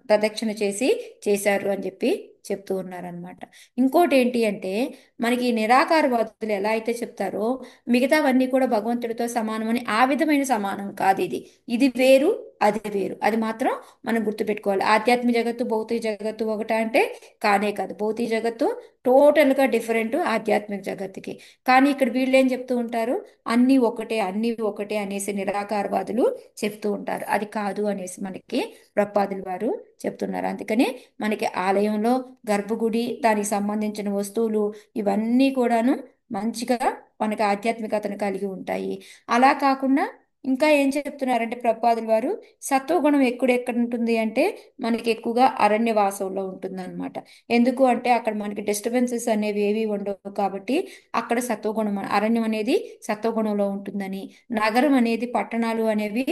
ప్రదక్షిణ చేశారు అని చెప్పి చెప్తూ ఉన్నారనమాట. ఇంకోటి ఏంటి అంటే, మనకి నిరాకారవాదులు ఎలా అయితే చెప్తారో మిగతావన్నీ కూడా భగవంతుడితో సమానమని, ఆ విధమైన సమానం కాదు ఇది. ఇది వేరు, అది వేరు. అది మాత్రం మనం గుర్తుపెట్టుకోవాలి. ఆధ్యాత్మిక జగత్తు భౌతిక జగత్తు ఒకట అంటే కానే కాదు. భౌతిక జగత్తు టోటల్గా డిఫరెంట్ ఆధ్యాత్మిక జగత్తుకి. కానీ ఇక్కడ వీళ్ళు ఏం చెప్తూ ఉంటారు, అన్నీ ఒకటే అనేసి నిరాకారవాదులు చెప్తూ ఉంటారు. అది కాదు అనేసి మనకి ప్రపాదుల వారు చెప్తున్నారు. అందుకనే మనకి ఆలయంలో గర్భగుడి, దానికి సంబంధించిన వస్తువులు ఇవన్నీ కూడాను మంచిగా మనకి ఆధ్యాత్మికతను కలిగి ఉంటాయి. అలా కాకుండా ఇంకా ఏం చెప్తున్నారంటే ప్రపాదుల వారు, సత్వగుణం ఎక్కడ ఉంటుంది అంటే మనకి ఎక్కువగా అరణ్యవాసంలో ఉంటుంది అనమాట. ఎందుకు అంటే అక్కడ మనకి డిస్టర్బెన్సెస్ అనేవి ఏవి ఉండవు కాబట్టి అక్కడ సత్వగుణం, అరణ్యం అనేది సత్వగుణంలో ఉంటుందని, నగరం అనేది, పట్టణాలు అనేవి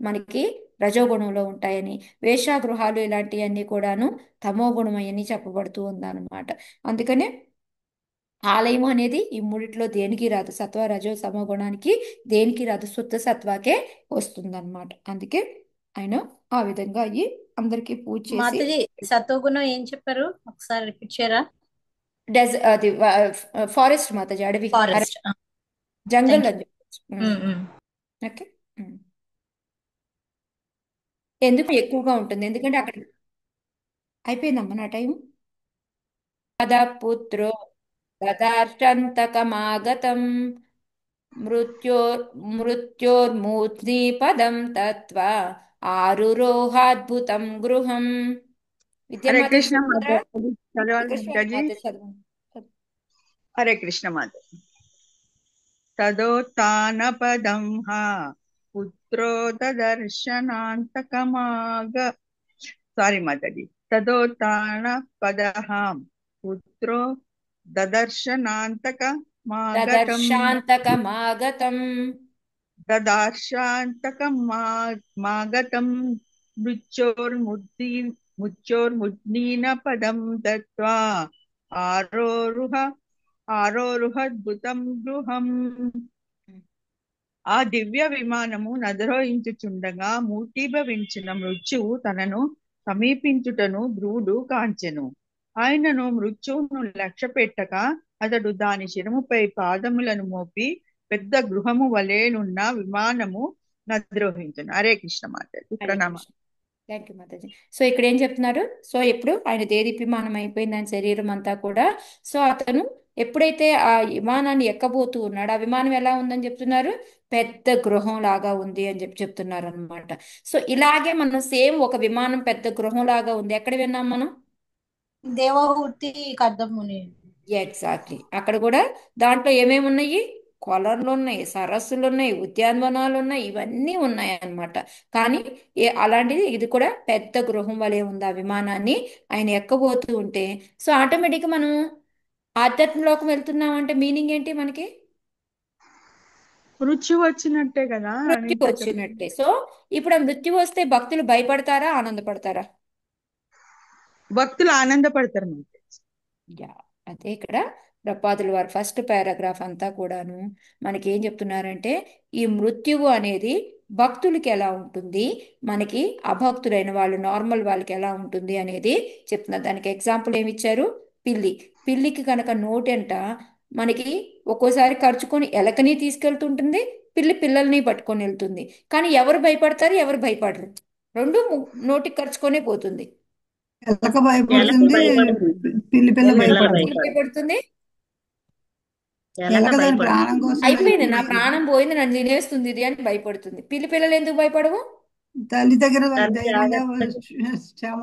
మనకి రజోగుణంలో ఉంటాయని, వేశ్యాగృహాలు ఇలాంటివన్నీ కూడాను తమో గుణమని చెప్పబడుతూ ఉందన్నమాట. అందుకనే ఆలయం అనేది ఈ మూడిట్లో దేనికి రాదు, సత్వ రజో సమో గుణానికి దేనికి రాదు, శుద్ధ సత్వాకే వస్తుందన్నమాట. అందుకే ఆయన ఆ విధంగా అయ్యి అందరికీ పూజ చేసి మాతాజీ సత్వగుణం ఏం చెప్పారు, ఒకసారి రిపీట్ చేయరా? అది ఫారెస్ట్ మాతాజీ, అడవి, ఫారెస్ట్. జంగల్ అని చెప్పచ్చు. ఓకే, ఎందుకు ఎక్కువగా ఉంటుంది, ఎందుకంటే అక్కడ అయిపోయిందమ్మా నా టైం. పుత్రో దదార్చంతకమాగతం మృత్యోర్మూర్ధ్ని పదం తత్వా ఆరురోహాద్భుతం గృహం. హరే విద్యామాత కృష్ణ చదువుతారా? మాతాజీ చదవాలి వికృష్ణ మాతాజీ. మాత చదవండి. హరే కృష్ణ మాతాజీ. తదోత్థానపదం హా పుత్రో దదర్శనాంతకమాగ సారీ మాతాజీ. తదోత్థానపదహాం పుత్రో దదర్శనాంతకమాగతం దదర్శాంతకమాగతం దదార్శాంతకమాగతం మృత్యోర్ముద్నీన పదం దత్వా ఆరోరుహద్భుతం గృహం. ఆ దివ్య విమానము నదరోహించుచుండగా మూర్తీభవించిన మృత్యువు తనను సమీపించుటను ధ్రువుడు కాంచెను. ఆయనను మృత్యువును లక్ష్య పెట్టక అతడు దాని శిరముపై పాదములను మోపి పెద్ద గృహము వలెనున్న విమానము నద్రోహించును. హరే కృష్ణ మాతాజీ. ప్రణామ. థ్యాంక్ యూ మాతాజీ. సో ఇక్కడ ఏం చెప్తున్నారు? సో ఇప్పుడు ఆయన దేదీప్యమానం అయిపోయింది ఆయన శరీరం అంతా కూడా. సో అతను ఎప్పుడైతే ఆ విమానాన్ని ఎక్కబోతూ ఉన్నాడు, ఆ విమానం ఎలా ఉందని చెప్తున్నారు? పెద్ద గృహం లాగా ఉంది అని చెప్తున్నారు అనమాట. సో ఇలాగే మనం సేమ్ ఒక విమానం పెద్ద గృహం లాగా ఉంది. ఎక్కడ విన్నాం మనం? దేవహూతి కర్దముని. ఎగ్జాక్ట్లీ. అక్కడ కూడా దాంట్లో ఏమేమి ఉన్నాయి? కొలర్లు ఉన్నాయి, సరస్సులు ఉన్నాయి, ఉద్యానవనాలు ఉన్నాయి, ఇవన్నీ ఉన్నాయి అన్నమాట. కానీ అలాంటిది ఇది కూడా పెద్ద గృహం వలె ఉంది ఆ విమానాన్ని ఆయన ఎక్కబోతూ ఉంటే. సో ఆటోమేటిక్గా మనం ఆధ్యాత్మలోకం వెళ్తున్నాం అంటే మీనింగ్ ఏంటి మనకి? మృత్యు వచ్చినట్టే కదా. మృత్యు వచ్చినట్టే. సో ఇప్పుడు ఆ మృత్యు వస్తే భక్తులు భయపడతారా, ఆనందపడతారా? భక్తులు ఆనందపడతారు. యా, అదే ఇక్కడ ప్రపాదుల వారు ఫస్ట్ పారాగ్రాఫ్ అంతా కూడాను మనకి ఏం చెప్తున్నారంటే ఈ మృత్యువు అనేది భక్తులకి ఎలా ఉంటుంది, మనకి అభక్తులైన వాళ్ళు నార్మల్ వాళ్ళకి ఎలా ఉంటుంది అనేది చెప్తున్నారు. దానికి ఎగ్జాంపుల్ ఏమి ఇచ్చారు? పిల్లికి కనుక నోటంట మనకి ఒక్కోసారి ఖర్చుకొని ఎలకని తీసుకెళ్తుంటుంది, పిల్లల్ని పట్టుకొని వెళ్తుంది. కానీ ఎవరు భయపడతారు, ఎవరు భయపడరు? రెండు నోటికి ఖర్చుకొనే పోతుంది. ఎలక భయపడుతుంది, పిల్లి పిల్ల భయపడుతుంది. ఎలక దాని ప్రాణం కోసం అయిపోయింది, నా ప్రాణం పోయింది, నన్ను తినేస్తుంది ఇది అని భయపడుతుంది. పిల్లలు ఎందుకు భయపడవు? తల్లి దగ్గర ధైర్యంగా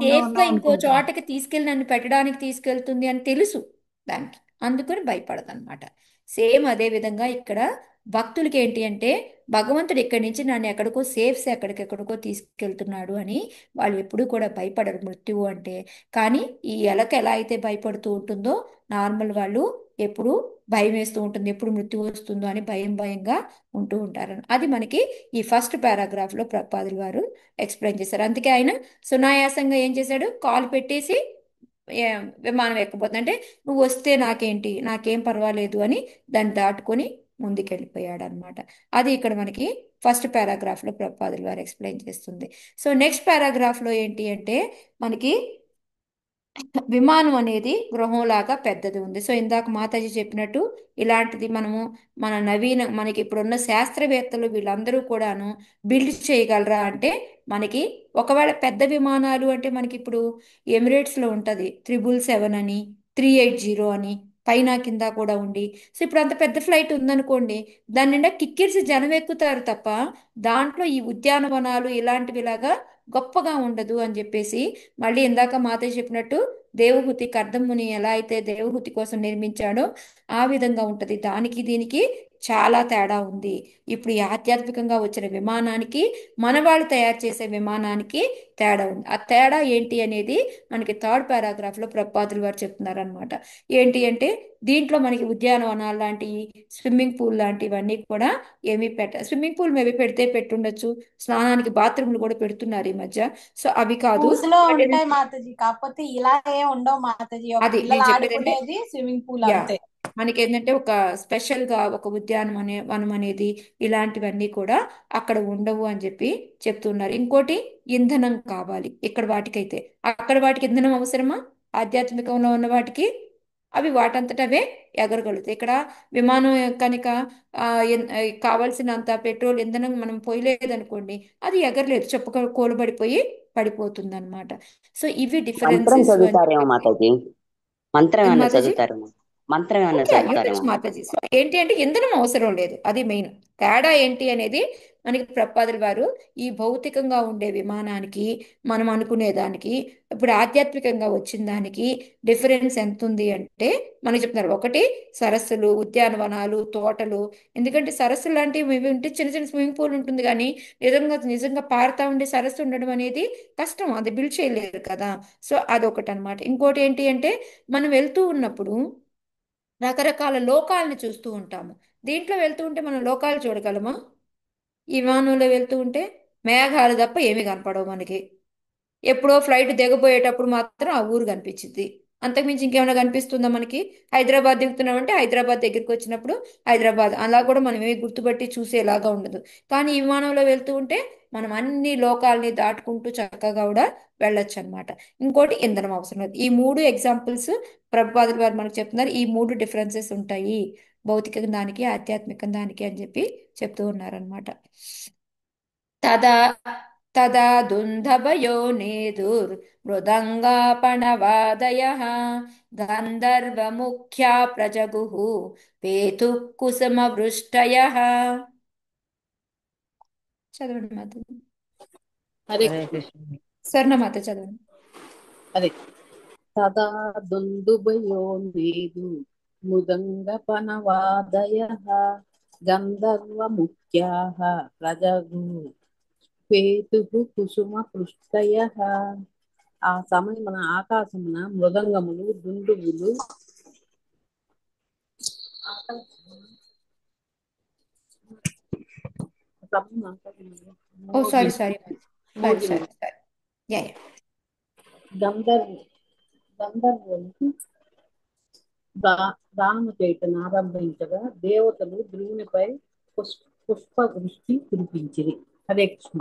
సేఫ్ గా ఇంకో చోటకి తీసుకెళ్ళి నన్ను పెట్టడానికి తీసుకెళ్తుంది అని తెలుసు దానికి, అందుకని భయపడదు అనమాట. సేమ్ అదే విధంగా ఇక్కడ భక్తులకి ఏంటి అంటే భగవంతుడు ఇక్కడి నుంచి నన్ను ఎక్కడికో ఎక్కడికెక్కడికో తీసుకెళ్తున్నాడు అని వాళ్ళు ఎప్పుడూ కూడా భయపడరు మృత్యువు అంటే. కానీ ఈ ఎలక ఎలా అయితే భయపడుతూ ఉంటుందో నార్మల్ వాళ్ళు ఎప్పుడు భయం వేస్తూ ఉంటుంది, ఎప్పుడు మృత్యు వస్తుందో అని భయంగా ఉంటూ ఉంటారు. అది మనకి ఈ ఫస్ట్ పారాగ్రాఫ్లో ప్రపాదులు వారు ఎక్స్ప్లెయిన్ చేశారు. అందుకే ఆయన సునాయాసంగా ఏం చేశాడు? కాలు పెట్టేసి విమానం ఎక్కబోతుంది అంటే నువ్వు వస్తే నాకేంటి, నాకేం పర్వాలేదు అని దాన్ని దాటుకొని ముందుకెళ్ళిపోయాడు అనమాట. అది ఇక్కడ మనకి ఫస్ట్ పారాగ్రాఫ్లో ప్రపాదులు వారు ఎక్స్ప్లెయిన్ చేస్తుంది. సో నెక్స్ట్ పారాగ్రాఫ్లో ఏంటి అంటే మనకి విమానం అనేది గృహంలాగా పెద్దది ఉంది. సో ఇందాక మాతాజీ చెప్పినట్టు ఇలాంటిది మనకి ఇప్పుడున్న శాస్త్రవేత్తలు వీళ్ళందరూ కూడాను బిల్డ్ చేయగలరా అంటే మనకి ఒకవేళ పెద్ద విమానాలు అంటే మనకి ఇప్పుడు ఎమిరేట్స్లో ఉంటుంది 777 అని, 380 అని, పైన కింద కూడా ఉండి. సో ఇప్పుడు అంత పెద్ద ఫ్లైట్ ఉందనుకోండి, దాని నిండా కిక్కిరిసి జనం ఎక్కుతారు తప్ప దాంట్లో ఈ ఉద్యానవనాలు ఇలాంటివిలాగా గొప్పగా ఉండదు అని చెప్పేసి మళ్ళీ ఇందాక మాతాజీ చెప్పినట్టు దేవహూతి కర్దముని ఎలా అయితే దేవహూతి కోసం నిర్మించాడో ఆ విధంగా ఉంటది. దానికి దీనికి చాలా తేడా ఉంది. ఇప్పుడు ఈ ఆధ్యాత్మికంగా వచ్చిన విమానానికి మన వాళ్ళు తయారు చేసే విమానానికి తేడా ఉంది. ఆ తేడా ఏంటి అనేది మనకి థర్డ్ పారాగ్రాఫ్లో ప్రపాదులు వారు చెప్తున్నారు అనమాట. ఏంటి అంటే దీంట్లో మనకి ఉద్యానవనాలు లాంటివి, స్విమ్మింగ్ పూల్ లాంటివన్నీ కూడా ఏమీ స్విమ్మింగ్ పూల్ మేబీ పెట్టుండొచ్చు, స్నానానికి బాత్రూమ్లు కూడా పెడుతున్నారు ఈ మధ్య. సో అవి కాదు, ఉంటాయి మాతాజీ, కాకపోతే ఇలా ఏం ఉండవు మాతాజీ. అది పిల్లలు నేను చెప్పేది ఆడుకునేది స్విమ్మింగ్ పూల్ యా అంతే. మనకి ఏంటంటే ఒక స్పెషల్ గా ఒక వనం అనేది ఇలాంటివన్నీ కూడా అక్కడ ఉండవు అని చెప్పి చెప్తున్నారు. ఇంకోటి ఇంధనం కావాలి ఇక్కడ వాటికైతే, అక్కడ వాటికి ఇంధనం అవసరమా? ఆధ్యాత్మికంలో ఉన్న వాటికి అవి వాటంతటవే ఎగరగలుగుతాయి. ఇక్కడ విమానం కనుక కావాల్సినంత పెట్రోల్ ఇంధనం మనం పోయలేదనుకోండి, అది ఎగరలేదు, కూలబడిపోయి పడిపోతుంది అనమాట. సో ఇవి మంత్రం డిఫరెన్సెస్. చదువుతారేమో మాతాజీ, మంత్రం ఏమన్నా చదువుతారేమో. మంత్రం ఏమైనా ఓకే చదువుతారేమో. యూనిట్స్ మాతాజీ. సో ఏంటి అంటే ఇంధనం అవసరం లేదు, అది మెయిన్ తేడా ఏంటి అనేది మనకి ప్రపాదుల వారు ఈ భౌతికంగా ఉండే విమానానికి మనం అనుకునే దానికి ఇప్పుడు ఆధ్యాత్మికంగా వచ్చిన దానికి డిఫరెన్స్ ఎంత ఉంది అంటే మనకి చెప్తున్నారు. ఒకటి సరస్సులు, ఉద్యానవనాలు, తోటలు. ఎందుకంటే సరస్సులు లాంటివి ఇవి ఉంటే చిన్న చిన్న స్విమ్మింగ్ పూల్ ఉంటుంది కానీ నిజంగా నిజంగా పారుతా ఉండే సరస్సు ఉండడం అనేది కష్టం, అది బిల్డ్ చేయలేరు కదా. సో అదొకటి అనమాట. ఇంకోటి ఏంటి అంటే మనం వెళ్తూ ఉన్నప్పుడు రకరకాల లోకాలను చూస్తూ ఉంటాము. దీంట్లో వెళ్తూ ఉంటే మనం లోకాలు చూడగలమా? ఈ విమానంలో వెళ్తూ ఉంటే మేఘాలు తప్ప ఏమీ కనపడవు మనకి. ఎప్పుడో ఫ్లైట్ దిగబోయేటప్పుడు మాత్రం ఆ ఊరు కనిపించింది, అంతకుమించి ఇంకేమైనా కనిపిస్తుందా మనకి? హైదరాబాద్ దిగుతున్నామంటే హైదరాబాద్ దగ్గరికి వచ్చినప్పుడు హైదరాబాద్ అలా కూడా మనం ఏమి గుర్తుపట్టి చూసేలాగా ఉండదు. కానీ ఈ విమానంలో వెళ్తూ ఉంటే మనం అన్ని లోకాలని దాటుకుంటూ చక్కగా కూడా వెళ్ళొచ్చు అనమాట. ఇంకోటి ఇంధనం అవసరం లేదు. ఈ మూడు ఎగ్జాంపుల్స్ ప్రభుపాదుల వారు మనకు చెప్తున్నారు. ఈ మూడు డిఫరెన్సెస్ ఉంటాయి భౌతిక దానికి ఆధ్యాత్మిక దానికి అని చెప్పి చెప్తూ ఉన్నారనమాట. తదా తదా దుందభయో నేదుర్ మృదంగాపణవాదయః గంధర్వముఖ్యా ప్రజగుః పేతుః కుసుమవృష్టయః. చదవండి మాత. హరే హరే కృష్ణ. స్వర్ణమాత చదవండి. హరే తదా దుందుభయోన్నేదు మృదంగపనవాదయః గంధర్వముఖ్యాః ప్రజగు పేతుః కుసుమపృష్టయః. ఆ సమయమున ఆకాశమున మృదంగములు, దుందువులు oh sorry sorry sorry sorry sorry yeah yeah. గంధర్వులు దానము చేయటం ఆరంభించగా దేవతలు ధ్రువునిపై పుష్పవృష్టి కురిపించిరి. హరే కృష్ణ.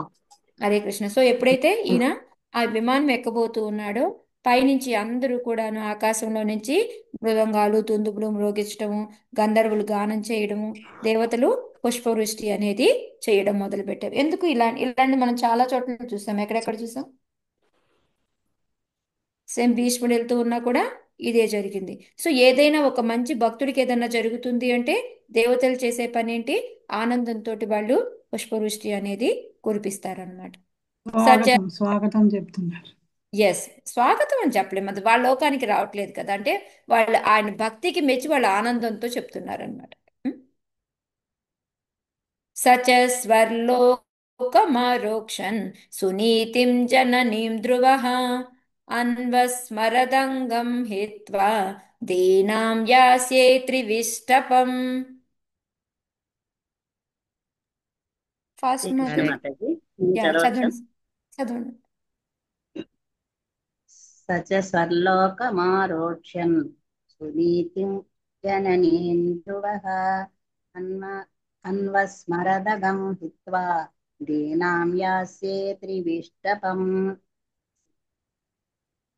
హరే కృష్ణ. సో ఎప్పుడైతే ఈయన ఆ విమానం ఎక్కబోతూ ఉన్నాడో పైనుంచి అందరూ కూడాను ఆకాశంలో నుంచి మృదంగాలు, దుందుబులు మ్రోగించడము, గంధర్వులు గానం చేయడము, దేవతలు పుష్పవృష్టి అనేది చేయడం మొదలు పెట్టారు. ఎందుకు ఇలాంటి మనం చాలా చోట్ల చూసాం. ఎక్కడెక్కడ చూసాం? సేమ్ భీష్ముడు వెళ్తూ ఉన్నా కూడా ఇదే జరిగింది. సో ఏదైనా ఒక మంచి భక్తుడికి ఏదైనా జరుగుతుంది అంటే దేవతలు చేసే పని ఏంటి? ఆనందంతో వాళ్ళు పుష్పవృష్టి అనేది కురిపిస్తారనమాట. సత్య స్వాగతం స్వాగతం చెప్తున్నారు. ఎస్, స్వాగతం అని చెప్పలేము, అది వాళ్ళ లోకానికి రావట్లేదు కదా. అంటే వాళ్ళు ఆయన భక్తికి మెచ్చి వాళ్ళ ఆనందంతో చెప్తున్నారనమాట. సచ స్వర్లోకమారోక్షన్ సునీతిం జననీం ధ్రువః అన్వస్మరదంగం హిత్వా దీనాం యాస్యే త్రివిష్టపం. ఫాస్ట్ కృష్ణ మాతాజీ. మాతాజీ యా చదవచ్చు. చదవండి చదవండి. సచ స్వర్లోకమారోక్ష్యన్ సునీతిం జననీం ధ్రువః అన్వస్మరదగం హిత్వా దీనాం యాస్యే త్రివిష్టపం.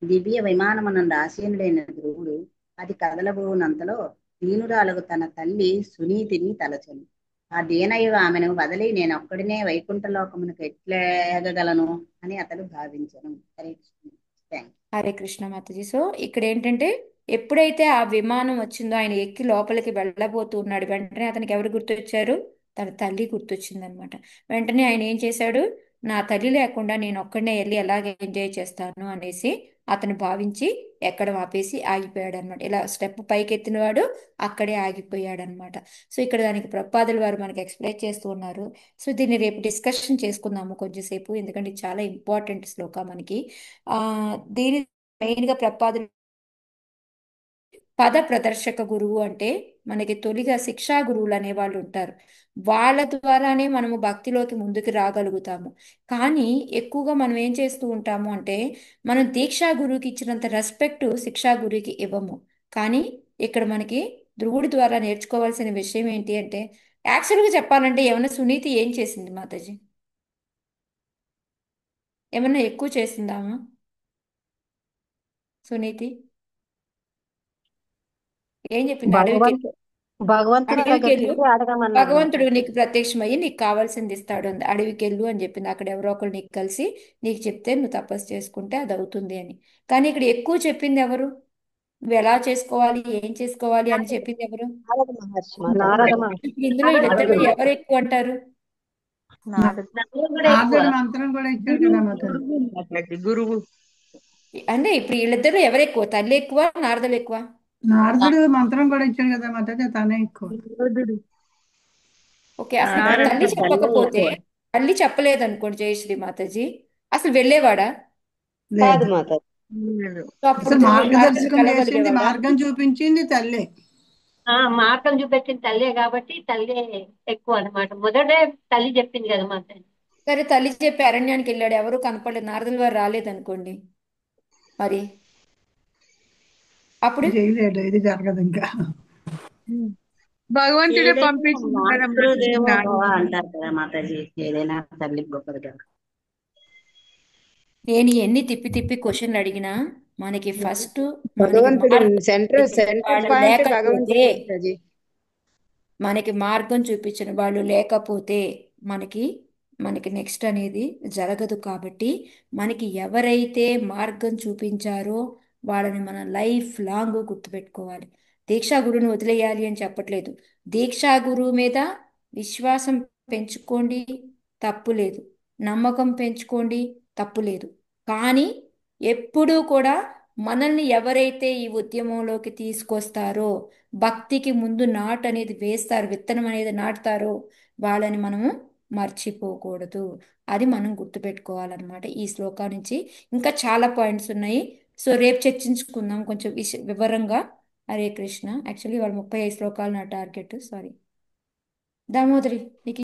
దివ్య విమానమునందు ఆసీనుడైన ధ్రువుడు అది కదలబోనంతలో దీనురాలకు తన తల్లి సునీతిని తలచెను. ఆ దీనయ్య ఆమెను వదిలి నేనొక్కడినే వైకుంఠలోకమునకు ఎట్లేగలను అని అతడు భావించను. హరే కృష్ణ. థ్యాంక్ హరే కృష్ణ మాతాజీ. సో ఇక్కడ ఏంటంటే ఎప్పుడైతే ఆ విమానం వచ్చిందో ఆయన ఎక్కి లోపలికి వెళ్ళబోతున్నాడు, వెంటనే అతనికి ఎవరు గుర్తొచ్చారు? తన తల్లి గుర్తొచ్చిందనమాట. వెంటనే ఆయన ఏం చేశాడు? నా తల్లి లేకుండా నేను ఒక్కడనే వెళ్ళి ఎలాగ ఎంజాయ్ చేస్తాను అనేసి అతను భావించి ఎక్కడం ఆపేసి ఆగిపోయాడు అనమాట. ఇలా స్టెప్ పైకి ఎత్తినవాడు అక్కడే ఆగిపోయాడు అనమాట. సో ఇక్కడ దానికి ప్రపాదుల వారు మనకి ఎక్స్ప్లెయిన్ చేస్తూ ఉన్నారు. సో దీన్ని రేపు డిస్కషన్ చేసుకుందాము కొంచెంసేపు, ఎందుకంటే ఇది చాలా ఇంపార్టెంట్ శ్లోక మనకి. దీని మెయిన్గా ప్రపాదులు పద ప్రదర్శక గురువు అంటే మనకి తొలిగా శిక్షా గురువులు అనే వాళ్ళు ఉంటారు. వాళ్ళ ద్వారానే మనము భక్తిలోకి ముందుకు రాగలుగుతాము. కానీ ఎక్కువగా మనం ఏం చేస్తూ ఉంటాము అంటే మనం దీక్షా గురువుకి ఇచ్చినంత రెస్పెక్ట్ శిక్షా గురువుకి ఇవ్వము. కానీ ఇక్కడ మనకి ధ్రువుడి ద్వారా నేర్చుకోవాల్సిన విషయం ఏంటి అంటే యాక్చువల్గా చెప్పాలంటే ఏమన్నా సునీతి ఏం చేసింది మాతాజీ? ఏమన్నా ఎక్కువ చేసిందామా సునీతి? ఏం చెప్పింది? భగవంతుడి అడవికి దగ్గరికి వెళ్ళు, వెళ్ళి అడగమన్నారు భగవంతుడు మాతాజీ. నీకు ప్రత్యక్షమయ్యి నీకు కావాల్సింది ఇస్తాడు అంది. అడవికి వెళ్ళు అని చెప్పింది. అక్కడ ఎవరో ఒకరు నీకు కలిసి నీకు చెప్తే నువ్వు తపస్సు చేసుకుంటే అది అవుతుంది అని. కానీ ఇక్కడ ఎక్కువ చెప్పింది ఎవరు? నువ్వు ఎలా చేసుకోవాలి, ఏం చేసుకోవాలి అని చెప్పింది ఎవరు? నారద మహర్షి మాతాజీ. నారద మహర్షి. ఇప్పుడు ఇందులో వీళ్ళిద్దరిలో ఎవరు ఎక్కువ అంటారు? నారదుడు కూడా ఎక్కువ. నారదుడు మంత్రం కూడా ఇచ్చాడు కదా మాతాజీ. గురువు అంటే ఇప్పుడు వీళ్ళిద్దరిలో ఎవరు ఎక్కువ? తల్లి ఎక్కువ, నారదులు ఎక్కువ? నారదుడు మంత్రం కూడా ఇచ్చాడు కదా మాతాజీ, తనే ఎక్కువ. ఓకే, అసలు ఇప్పుడు తల్లి చెప్పకపోతే, తల్లి చెప్పలేదు అనుకోండి జయశ్రీ మాతాజీ, అసలు వెళ్ళేవాడా? కాదు లేదు. మాతాజీ. సో అప్పుడు అసలు ధ్రువుడు నారదుని మార్గదర్శకం చేసింది, కలవగలిగేవాడా? మార్గం చూపించింది తల్లే. మార్గం చూపెట్టిన తల్లే కాబట్టి తల్లి ఎక్కువ అన్నమాట. మొదటే తల్లి చెప్పింది కదా మాతాజీ. సరే, తల్లి చెప్పి అరణ్యానికి వెళ్ళాడు, ఎవరు కనపడలేదు, నారదుల వారు రాలేదనుకోండి, మరి అప్పుడు చేయలేడు, ఇది జరగదు ఇంకా. భగవంతుడే ఏదైనా పంపించింది కదా మాతృదేవో భవ మాతాజీ. అంటారు కదా మాతాజీ, ఏదైనా తల్లి గొప్పది కదా. నేను ఎన్ని తిప్పి తిప్పి క్వశ్చన్లు అడిగినా మనకి ఫస్ట్ భగవంతుడు సెంటర్ వాళ్ళు పాయింట్ లేకపోతే, భగవంతుడు మాతాజీ. మనకి మార్గం చూపించిన వాళ్ళు లేకపోతే మనకి మనకి నెక్స్ట్ అనేది జరగదు. కాబట్టి మనకి ఎవరైతే మార్గం చూపించారో వాళ్ళని మనం లైఫ్ లాంగ్ గుర్తుపెట్టుకోవాలి. దీక్షా గురువుని వదిలేయాలి అని చెప్పట్లేదు. దీక్షా గురువు మీద విశ్వాసం పెంచుకోండి, తప్పు లేదు. నమ్మకం పెంచుకోండి, తప్పు లేదు. కానీ ఎప్పుడూ కూడా మనల్ని ఎవరైతే ఈ ఉద్యమంలోకి తీసుకొస్తారో, భక్తికి ముందు నాటు అనేది వేస్తారు, విత్తనం అనేది నాటుతారో, వాళ్ళని మనము మర్చిపోకూడదు. అది మనం గుర్తుపెట్టుకోవాలన్నమాట ఈ శ్లోకా నుంచి. ఇంకా చాలా పాయింట్స్ ఉన్నాయి. సో రేపు చర్చించుకుందాం కొంచెం వివరంగా. హరే కృష్ణ. యాక్చువల్లీ వాళ్ళు 35 శ్లోకాలు నా టార్గెట్. సారీ దామోదరి, నీకు